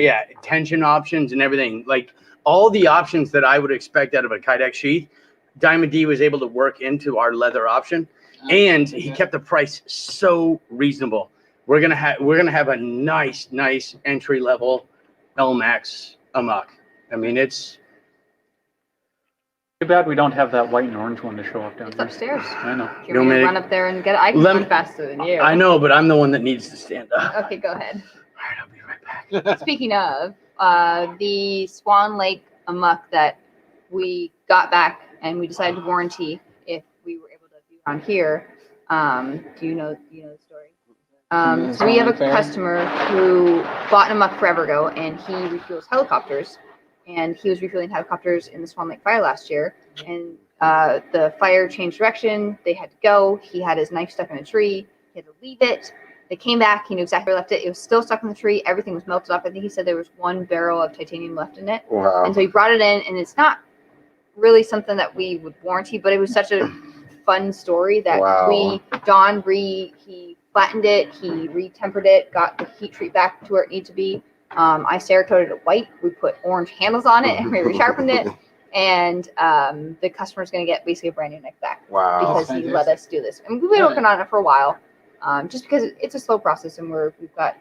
tension options and everything. Like all the options that I would expect out of a Kydex sheath, Diamond D was able to work into our leather option, and he kept the price so reasonable. We're gonna have a nice entry level LMAX Amok. I mean, it's too bad we don't have that white and orange one to show up down It's there. upstairs. I know. Do you want me to run up there and get it? I can run faster than you. I know, but I'm the one that needs to stand up. Okay, go ahead. All right, I'll be right back. Speaking of, the Swan Lake Amok that we got back and we decided to warranty if we were able to do around here. Do you know the story? So we have a customer who bought an Amok forever ago, and he refuels helicopters. And he was refueling helicopters in the Swan Lake fire last year, and the fire changed direction. They had to go. He had his knife stuck in a tree. He had to leave it. They came back. He knew exactly where he left it. It was still stuck in the tree. Everything was melted off. I think he said there was one barrel of titanium left in it. Wow. And so he brought it in, and it's not really something that we would warranty, but it was such a fun story that he flattened it, he re-tempered it, got the heat treat back to where it needed to be. I Cerakoted it white. We put orange handles on it, and we resharpened it. And the customer's going to get basically a brand new neck back because he let us do this. And we've been working on it for a while, just because it's a slow process, and we've got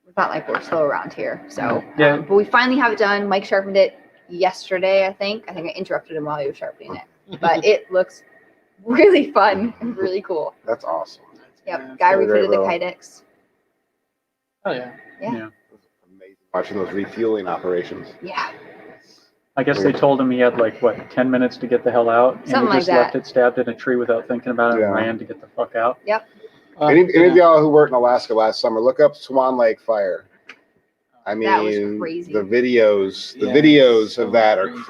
it's not like we're slow around here. So, Yeah. but we finally have it done. Mike sharpened it yesterday, I think. I interrupted him while he was sharpening it, but it looks really fun and really cool. That's awesome. Yep. Guy very, very refitted the well. Kydex. Oh yeah. Yeah. Amazing watching those refueling operations. Yeah. I guess they told him he had like, what, 10 minutes to get the hell out? And Something he like just that. left it stabbed in a tree without thinking about it Yeah. and ran to get the fuck out. Any of y'all who worked in Alaska last summer, look up Swan Lake fire. I That was mean, crazy. the videos Yeah, of that are crazy.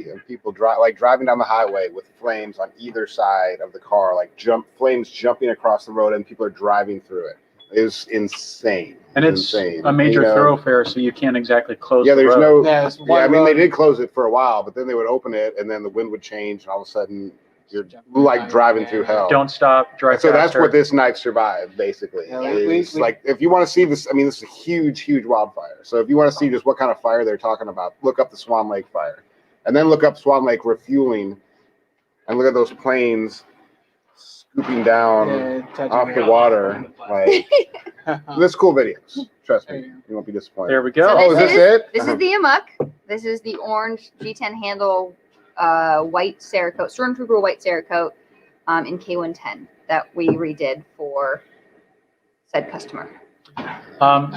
crazy. And people driving down the highway with flames on either side of the car, like flames jumping across the road, and people are driving through it. It was insane. And it's insane. a major You know, thoroughfh so you can't exactly close Yeah, the there's road. no. Yeah, it's Yeah, one I mean, they road. did close it for a while, but then they would open it, and then the wind would change, and all of a sudden you're like driving through hell. Don't stop, drive So that's faster. what this knife survived, basically. Yeah, It's we- like, if you want to see this, I mean, this is a huge, huge wildfire. So if you want to see just what kind of fire they're talking about, look up the Swan Lake fire, and then look up Swan Lake refueling, and look at those planes scooping down off the water. Like, this cool videos. Trust me, you won't be disappointed. There we go. So Oh, is this it? This is the Amok. This is the orange G10 handle white Cerakote, Stormtrooper white Cerakote in K110 that we redid for said customer. It's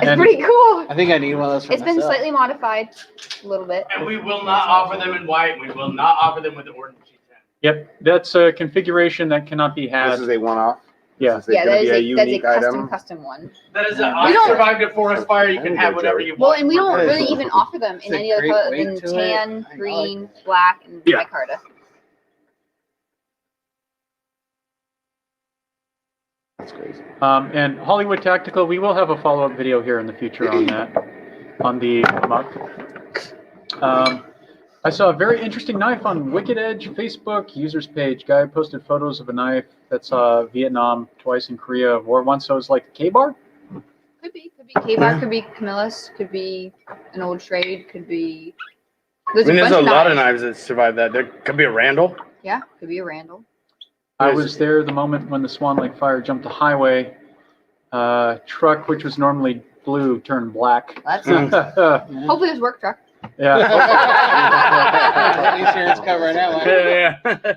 And pretty cool. I think I need one of those. For It's been myself. slightly modified a little bit. And we will not offer them in white. We will not offer them with the orange G10. yep, that's a configuration that cannot be This had. is a one-off. Yeah. This is Yeah, gonna that be is a a unique item. custom one. That is Yeah. I We don't- survived a forest fire. You can have whatever you Well, want. and we don't That is- really even offer them It's in a any other great color weight than to it. tan, I green, like black, and Yeah. micarta. That's crazy. And Hollywood Tactical, we will have a follow-up video here in the future on that, on the Amok. I saw a very interesting knife on Wicked Edge Facebook users page. Guy posted photos of a knife that's Vietnam twice and Korea War once. So it's like a K-bar. Could be K-bar, could be Camillus, could be an old trade, could be. I mean, there's bunch a lot of knives. knives that survive that. There could be a Randall. Yeah, could be a Randall. I was there the moment when the Swan Lake fire jumped the highway. Truck, which was normally blue, turned black. That's yeah. hopefully it's work truck. Insurance cover on that one. Yeah.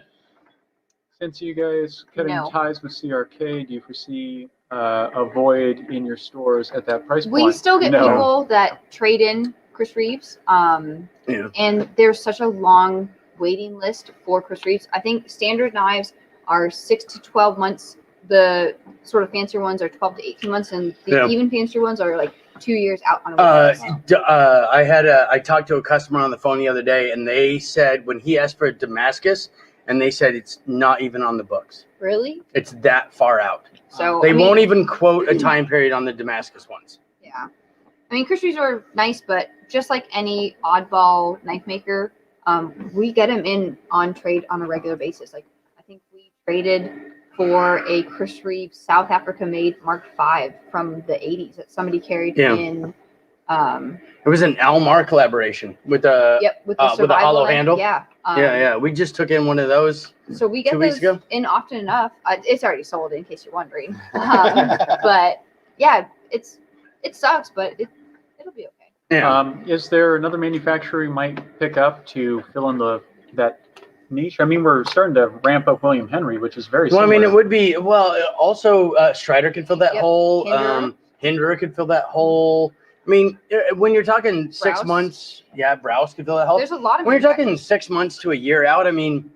Since you guys cutting No. ties with CRK, do you foresee a void in your stores at that price point? We still get No. people that trade in Chris Reeves. Yeah. And there's such a long waiting list for Chris Reeves. I think standard knives are 6 to 12 months. The sort of fancier ones are 12 to 18 months, and the Yeah. even fancier ones are like 2 years out on a waiting list. I talked to a customer on the phone the other day, and they said when he asked for a Damascus, and they said it's not even on the books. Really? It's that far out. So They I mean, won't even quote a time period on the Damascus ones. Yeah. I mean, Chris Reeves are nice, but just like any oddball knife maker, we get them in on trade on a regular basis. Like, I think we traded for a Chris Reeves South Africa made Mark V from the 80s that somebody carried Yeah. in. It was an Almar collaboration with the Yep, with the with a survival hollow knife. handle? Yeah. yeah. We just took in one of those. So we get 2 weeks those ago? in often enough. It's already sold, in case you're wondering. But yeah, it sucks, but it'll be okay. Yeah. Is there another manufacturer you might pick up to fill in that niche? I mean, we're starting to ramp up William Henry, which is very Well, I similar. mean, it would be also Strider could fill that Yep. hole. Hinderer. Hinderer could fill that hole. I mean, when you're talking 6 Browse. months, yeah, Browse could fill that hole. There's a lot of When you're talking manufacturers. 6 months to a year out, I mean,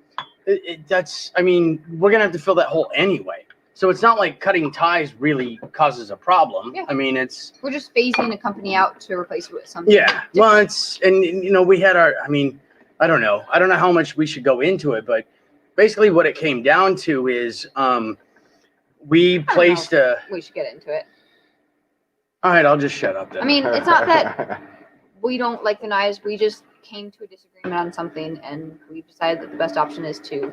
we're gonna have to fill that hole anyway. So it's not like cutting ties really causes a problem. Yeah. I mean, it's We're just phasing a company out to replace it with something. yeah. Well, we had our. I mean, I don't know how much we should go into it, but basically, what it came down to is we placed a. We should get into it. All right, I'll just shut up then. I mean, it's not that we don't like the knives. We just came to a disagreement on something, and we've decided that the best option is to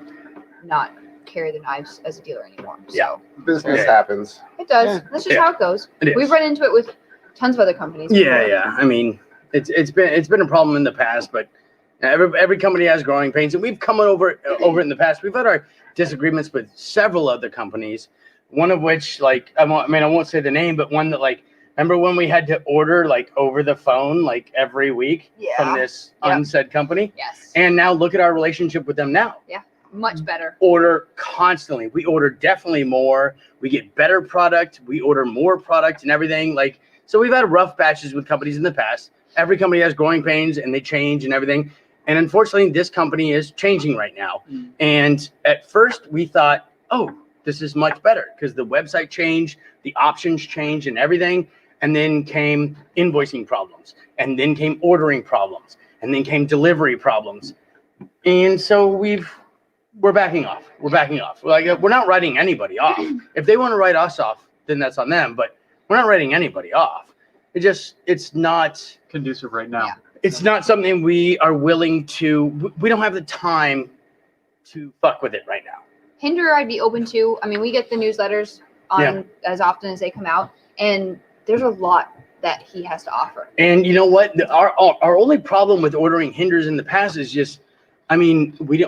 not carry the knives as a dealer anymore. So Yeah. Business Yeah. happens. it does. Yeah. That's just Yeah. how it goes. It is. We've run into it with tons of other companies. Yeah, before. yeah. I mean, it's been a problem in the past, but every company has growing pains, and we've come over it in the past. We've had our disagreements with several other companies. One of which, like, I won't say the name, but one that like Remember when we had to order like over the phone like every week from this Yep. unsaid company? Yes. And now look at our relationship with them now. Much better. Order constantly. We order definitely more. We get better product. We order more product and everything. Like, so we've had rough batches with companies in the past. Every company has growing pains and they change and everything. And unfortunately, this company is changing right now. And at first we thought, oh, this is much better because the website changed, the options changed and everything. And then came invoicing problems, and then came ordering problems, and then came delivery problems. And so we're backing off. We're backing off. Like, we're not writing anybody off. If they want to write us off, then that's on them. But we're not writing anybody off. It's not Conducive right now. Yeah. it's not something we are willing to. We don't have the time to fuck with it right now. Hinder, I'd be open to. I mean, we get the newsletters on as often as they come out, and there's a lot that he has to offer. And you know what? Our only problem with ordering Hinders in the past is just, I mean, we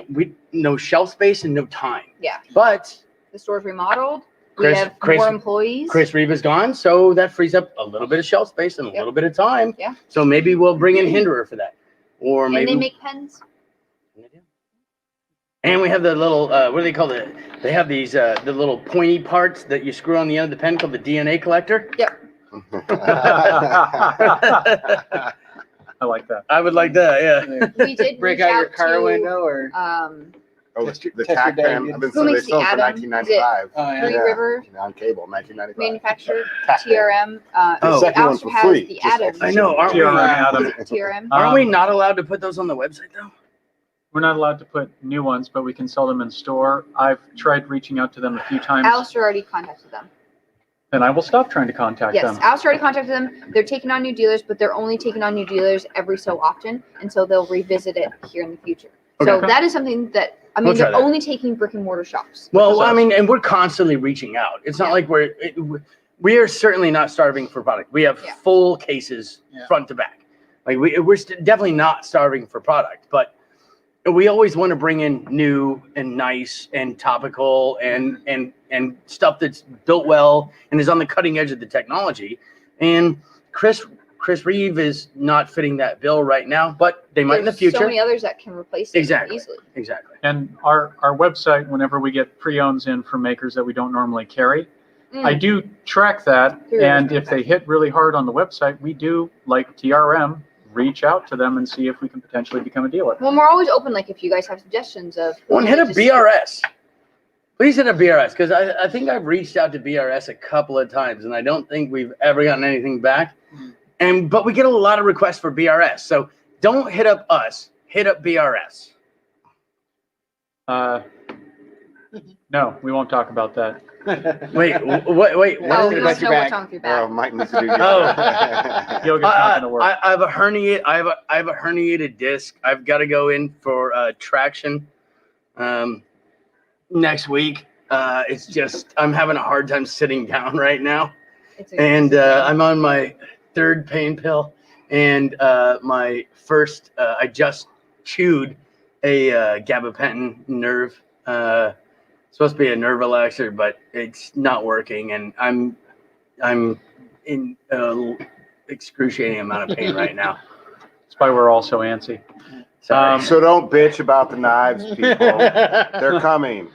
no shelf space and no time. Yeah. But The store's remodeled. Chris- We have Chris- more employees. Chris Reeva's gone, so that frees up a little bit of shelf space and a little bit of time. Yeah. So maybe we'll bring in Hinderer for that, or and maybe. they make pens. And we have the little, what do they call it? They have these, the little pointy parts that you screw on the end of the pen called the DNA collector. I like that. I would like that, yeah. We did Break reach out your out car to, window or Oh, Test your- the test your tack pen. dad. I've been Who they makes the sold for Atom? 1995. oh yeah. Three River On cable, 1995. manufacturer, Tack pen. TRM. Oh. The second one's Ouster for has free. the just Atom. I know, aren't we? TRM Adam. TRM. Aren't we not allowed to put those on the website though? We're not allowed to put new ones, but we can sell them in store. I've tried reaching out to them a few times, Alistair already contacted them. and I will stop trying to contact Yes, them. Alistair already contacted them. They're taking on new dealers, but they're only taking on new dealers every so often, and so they'll revisit it here in the future. So Okay. that is something that, I mean, We'll try they're that. only taking brick and mortar shops. Well, us. I mean, and we're constantly reaching out. It's not Yeah. like we are certainly not starving for product. We have Yeah. full cases Yeah. front to back. Like we're definitely not starving for product, but we always want to bring in new and nice and topical and stuff that's built well and is on the cutting edge of the technology. And Chris Reeve is not fitting that bill right now, but they might in the There's future. so many others that can replace it Exactly. easily. Exactly. And our website, whenever we get pre-owns in from makers that we don't normally carry, I do track that. Through And your if they hit really hard on the website, we do, like TRM, reach out to them and see if we can potentially become a dealer. Well, we're always open. Like if you guys have suggestions of who One you hit a need to see. BRS. Please hit a BRS because I think I've reached out to BRS a couple of times and I don't think we've ever gotten anything back. But we get a lot of requests for BRS. So don't hit up us. Hit up BRS. No, we won't talk about that. Wait. What Oh, is we it? want to know back. what's wrong with your Oh, back. Mike needs to do Yoga's not gonna work. I have a herniated disc. I've got to go in for traction next week. It's just I'm having a hard time sitting down right now. And I'm on my third pain pill, and my first. I just chewed a gabapentin nerve. Supposed to be a nerve relaxer, but it's not working, and I'm in excruciating amount of pain right now. That's why we're all so antsy. Sorry. So don't bitch about the knives, people. They're coming.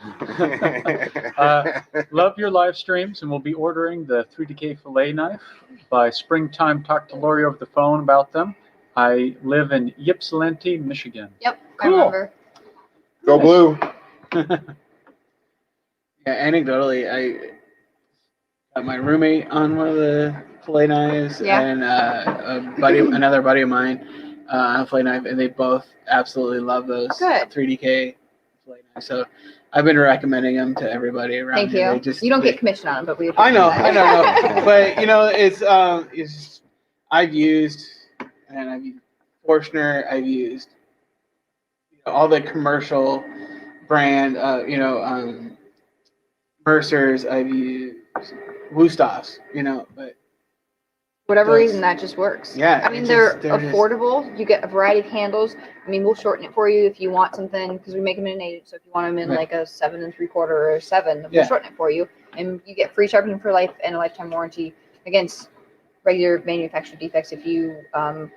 Love your live streams, and we'll be ordering the 3DK fillet knife by springtime. Talk to Lori over the phone about them. I live in Ypsilanti, Michigan. Yep, Cool. I remember. Go blue. Yeah, anecdotally, I got my roommate on one of the fillet knives, Yeah. and another buddy of mine on a fillet knife, and they both absolutely love those Good. 3DK fillet knives. So I've been recommending them to everybody around Thank here. you. They You don't get commission on them, but we. I know, appreciate I that. know, but you know, it's I've used Forstner, I've used all the commercial brand, Mercers, I've used Wusthoffs, but Whatever Those- reason, that just works. yeah, I mean, it they're just- they're just- affordable. You get a variety of handles. I mean, we'll shorten it for you if you want something because we make them in an 8. So if you want them in Right. like a 7 3/4 or a 7, we'll Yeah. shorten it for you, and you get free sharpening for life and a lifetime warranty against regular manufacturer defects. If you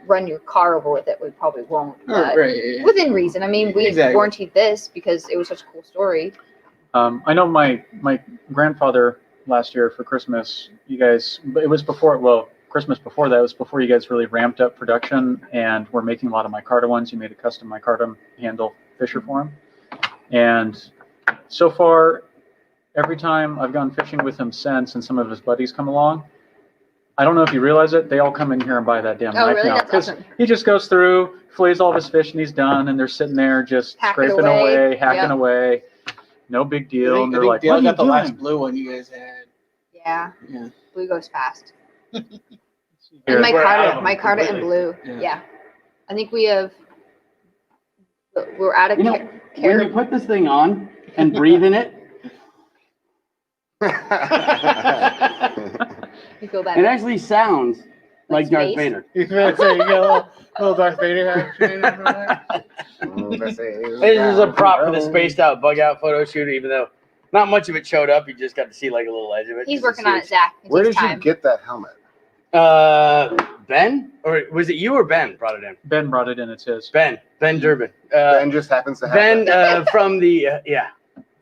run your car over with it, we probably won't. But Right. Yeah. within reason. I mean, we Exactly. warranted this because it was such a cool story. I know my grandfather last year for Christmas, you guys, it was before, well, Christmas before that, it was before you guys really ramped up production and were making a lot of micarta ones. You made a custom micarta handle fisher for him. And so far, every time I've gone fishing with him since and some of his buddies come along, I don't know if you realize it, they all come in here and buy that damn Oh, knife really? now. That's Because awesome. he just goes through, fillets all of his fish, and he's done, and they're sitting there just Hacking scraping away. away, hacking Yep. away. No big I deal. think, And I they're think like, Dale what are you got the last doing? blue one you guys had. Yeah, Yeah. blue goes fast. Here. And We're out of them micarta and completely. blue. Yeah. Yeah. I think we're out of You know, when you put this thing on and breathe in it, You feel it better. actually sounds like Darth space? Vader. You got a little Darth Vader action over there. This is a prop for the spaced out bug out photo shoot, even though not much of it showed up. You just got to see like a little edge of it. He's 'cause working it's on it, huge. Zach. It Where takes did you time. get that helmet? Ben? Or was it you or Ben brought it in? Ben brought it in, it's his. Ben Durbin. Ben just happens to have Ben that. from the, yeah,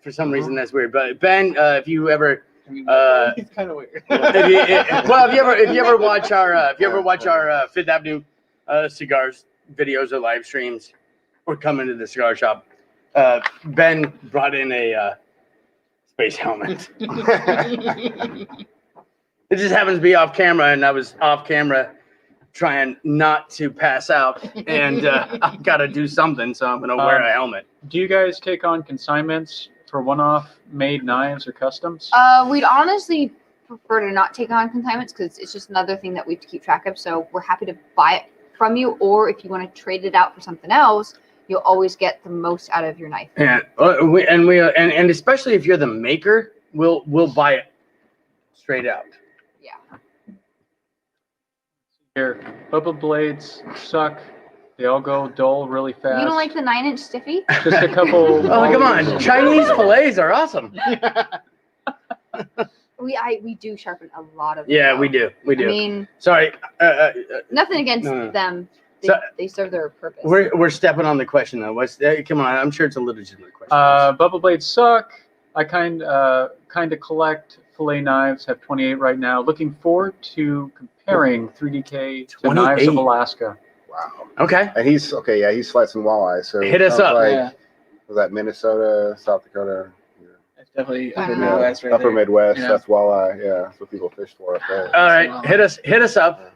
for some reason that's weird. But Ben, if you ever, He's kind of weird. if you ever watch our Fifth Avenue cigars videos or live streams, or come into the cigar shop, Ben brought in a space helmet. It just happens to be off camera, and I was off camera trying not to pass out, and I've got to do something, so I'm going to wear a helmet. Do you guys take on consignments for one-off made knives or customs? We'd honestly prefer to not take on consignments because it's just another thing that we have to keep track of. So we're happy to buy it from you, or if you want to trade it out for something else, you'll always get the most out of your knife. Yeah, and especially if you're the maker, we'll buy it straight out. Yeah. Here, bubble blades suck. They all go dull really fast. You don't like the 9-inch stiffy? Just a couple. Oh, come on! Chinese fillets are awesome. We do sharpen a lot of them. Yeah, though. we do. We do. I mean, Sorry, nothing against No. them. So- They serve their purpose. we're stepping on the question though. Come on? I'm sure it's a legitimate question. Bubble blades suck. I kind of collect fillet knives. Have 28 right now. Looking forward to comparing 3DK to Knives of 28. Alaska. Wow. Okay, And he's okay. Yeah, he's slicing walleye. So Hit us sounds up. Like, Yeah. Was that Minnesota, South Dakota, That's definitely I upper don't know. Midwest right upper there. Midwest? Yeah. That's walleye. Yeah, that's what people fish for up there. all right. Hit us up.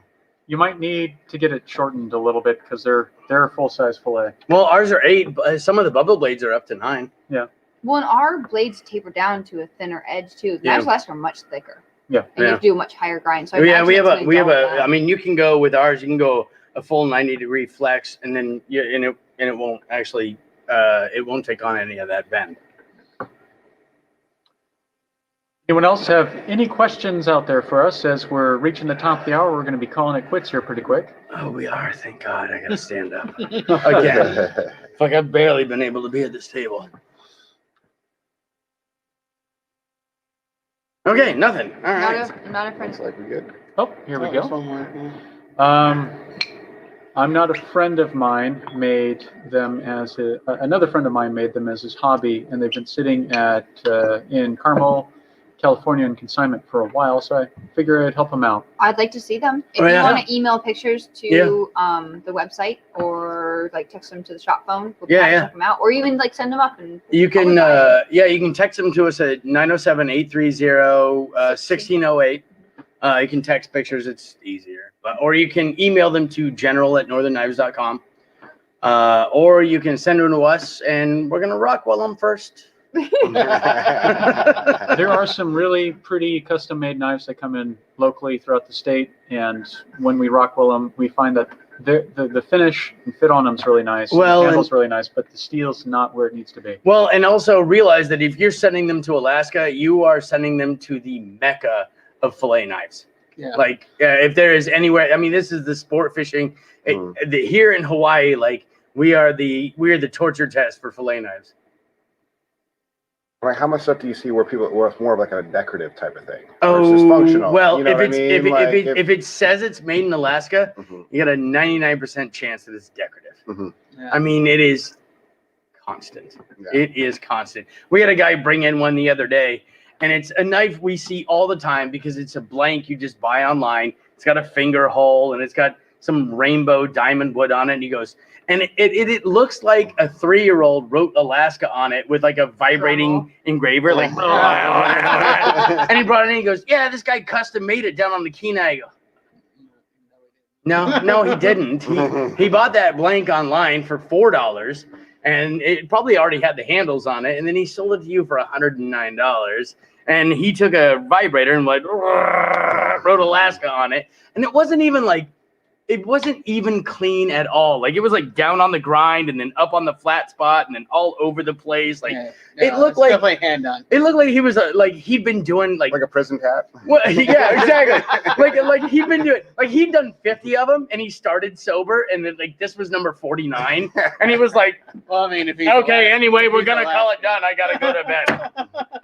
You might need to get it shortened a little bit because they're a full-size fillet. Well, ours are 8. But some of the bubble blades are up to 9. Well, and our blades taper down to a thinner edge too. Yeah. Knives Alaska are much thicker. Yeah. And you have to do a much higher grind. So I Yeah, imagine we it's have gonna we have dull a. it I down. mean, you can go with ours. You can go a full 90-degree flex, and then it won't actually it won't take on any of that bend. Anyone else have any questions out there for us as we're reaching the top of the hour? We're going to be calling it quits here pretty quick. Oh, we are. Thank God. I gotta stand up again. Fuck, I've barely been able to be at this table. Okay, nothing. All right. not a friend. Looks like we're good. Oh, here we There's go. one more, yeah. I'm not a friend of mine made them as another friend of mine made them as his hobby, and they've been sitting at in Carmel, California, in consignment for a while. So I figure I'd help them out. I'd like to see them. If Oh, yeah. you want to email pictures to the website or like text them to the shop phone, we'll Yeah, yeah. check them out, or even like send them up and You can Oh, you can text them to us at 907-830-1608. You can text pictures, it's easier. Or you can email them to general@northernknives.com. Or you can send them to us, and we're gonna rock while I'm first. There are some really pretty custom-made knives that come in locally throughout the state, and when we Rockwell them, we find that the finish and fit on them is really nice. Well, the handle's really nice, but the steel's not where it needs to be. Well, and also realize that if you're sending them to Alaska, you are sending them to the mecca of fillet knives. Yeah. Like, if there is anywhere, I mean, this is the sport fishing. Here in Hawaii, like we are the torture test for fillet knives. Like, how much stuff do you see where it's more of like a decorative type of thing versus functional? Well, You know if what I it's mean? if it says it's made in Alaska, Mhm, you got a 99% chance that it's decorative. mhm. I mean, it is constant. Yeah. It is constant. We had a guy bring in one the other day, and it's a knife we see all the time because it's a blank you just buy online. It's got a finger hole and it's got some rainbow diamond wood on it. And he goes, and it looks like a 3-year-old wrote Alaska on it with like a vibrating engraver, like. And he brought it in. He goes, "Yeah, this guy custom made it down on the Kenai." I go, no, he didn't. He bought that blank online for $4, and it probably already had the handles on it. And then he sold it to you for $109. And he took a vibrator and like wrote Alaska on it, and it wasn't even clean at all. Like it was like down on the grind and then up on the flat spot and then all over the place. Like it looked it's like definitely hand done. it looked like he was like he'd been doing like Like a prison cat. well, yeah, exactly. like he'd been doing like he'd done 50 of them and he started sober and then like this was number 49 and he was like, Well, I mean, if he's okay, Alaska, anyway, we're he's gonna call it Alaska. done. I gotta go to bed.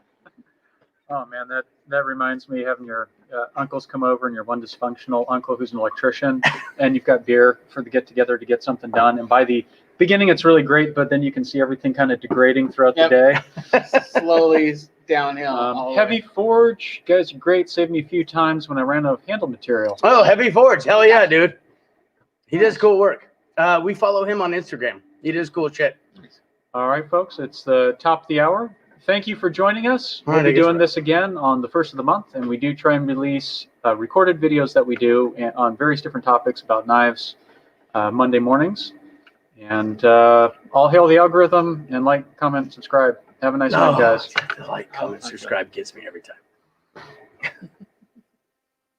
Oh man, that reminds me of having your uncles come over and your one dysfunctional uncle who's an electrician, and you've got beer for the get together to get something done. And by the beginning, it's really great, but then you can see everything kind of degrading throughout the day. Slowly downhill. all the Heavy way. Forge, you guys are great. Saved me a few times when I ran out of handle material. Oh, Heavy Forge, hell yeah, dude. He does cool work. We follow him on Instagram. He does cool shit. All right, folks, it's the top of the hour. Thank you for joining us. All We'll right, be doing this again on the 1st of the month, and we do try and release recorded videos that we do on various different topics about knives Monday mornings. And all hail the algorithm, and like, comment, subscribe. Have a nice night, guys. The like, comment, subscribe gets me every time.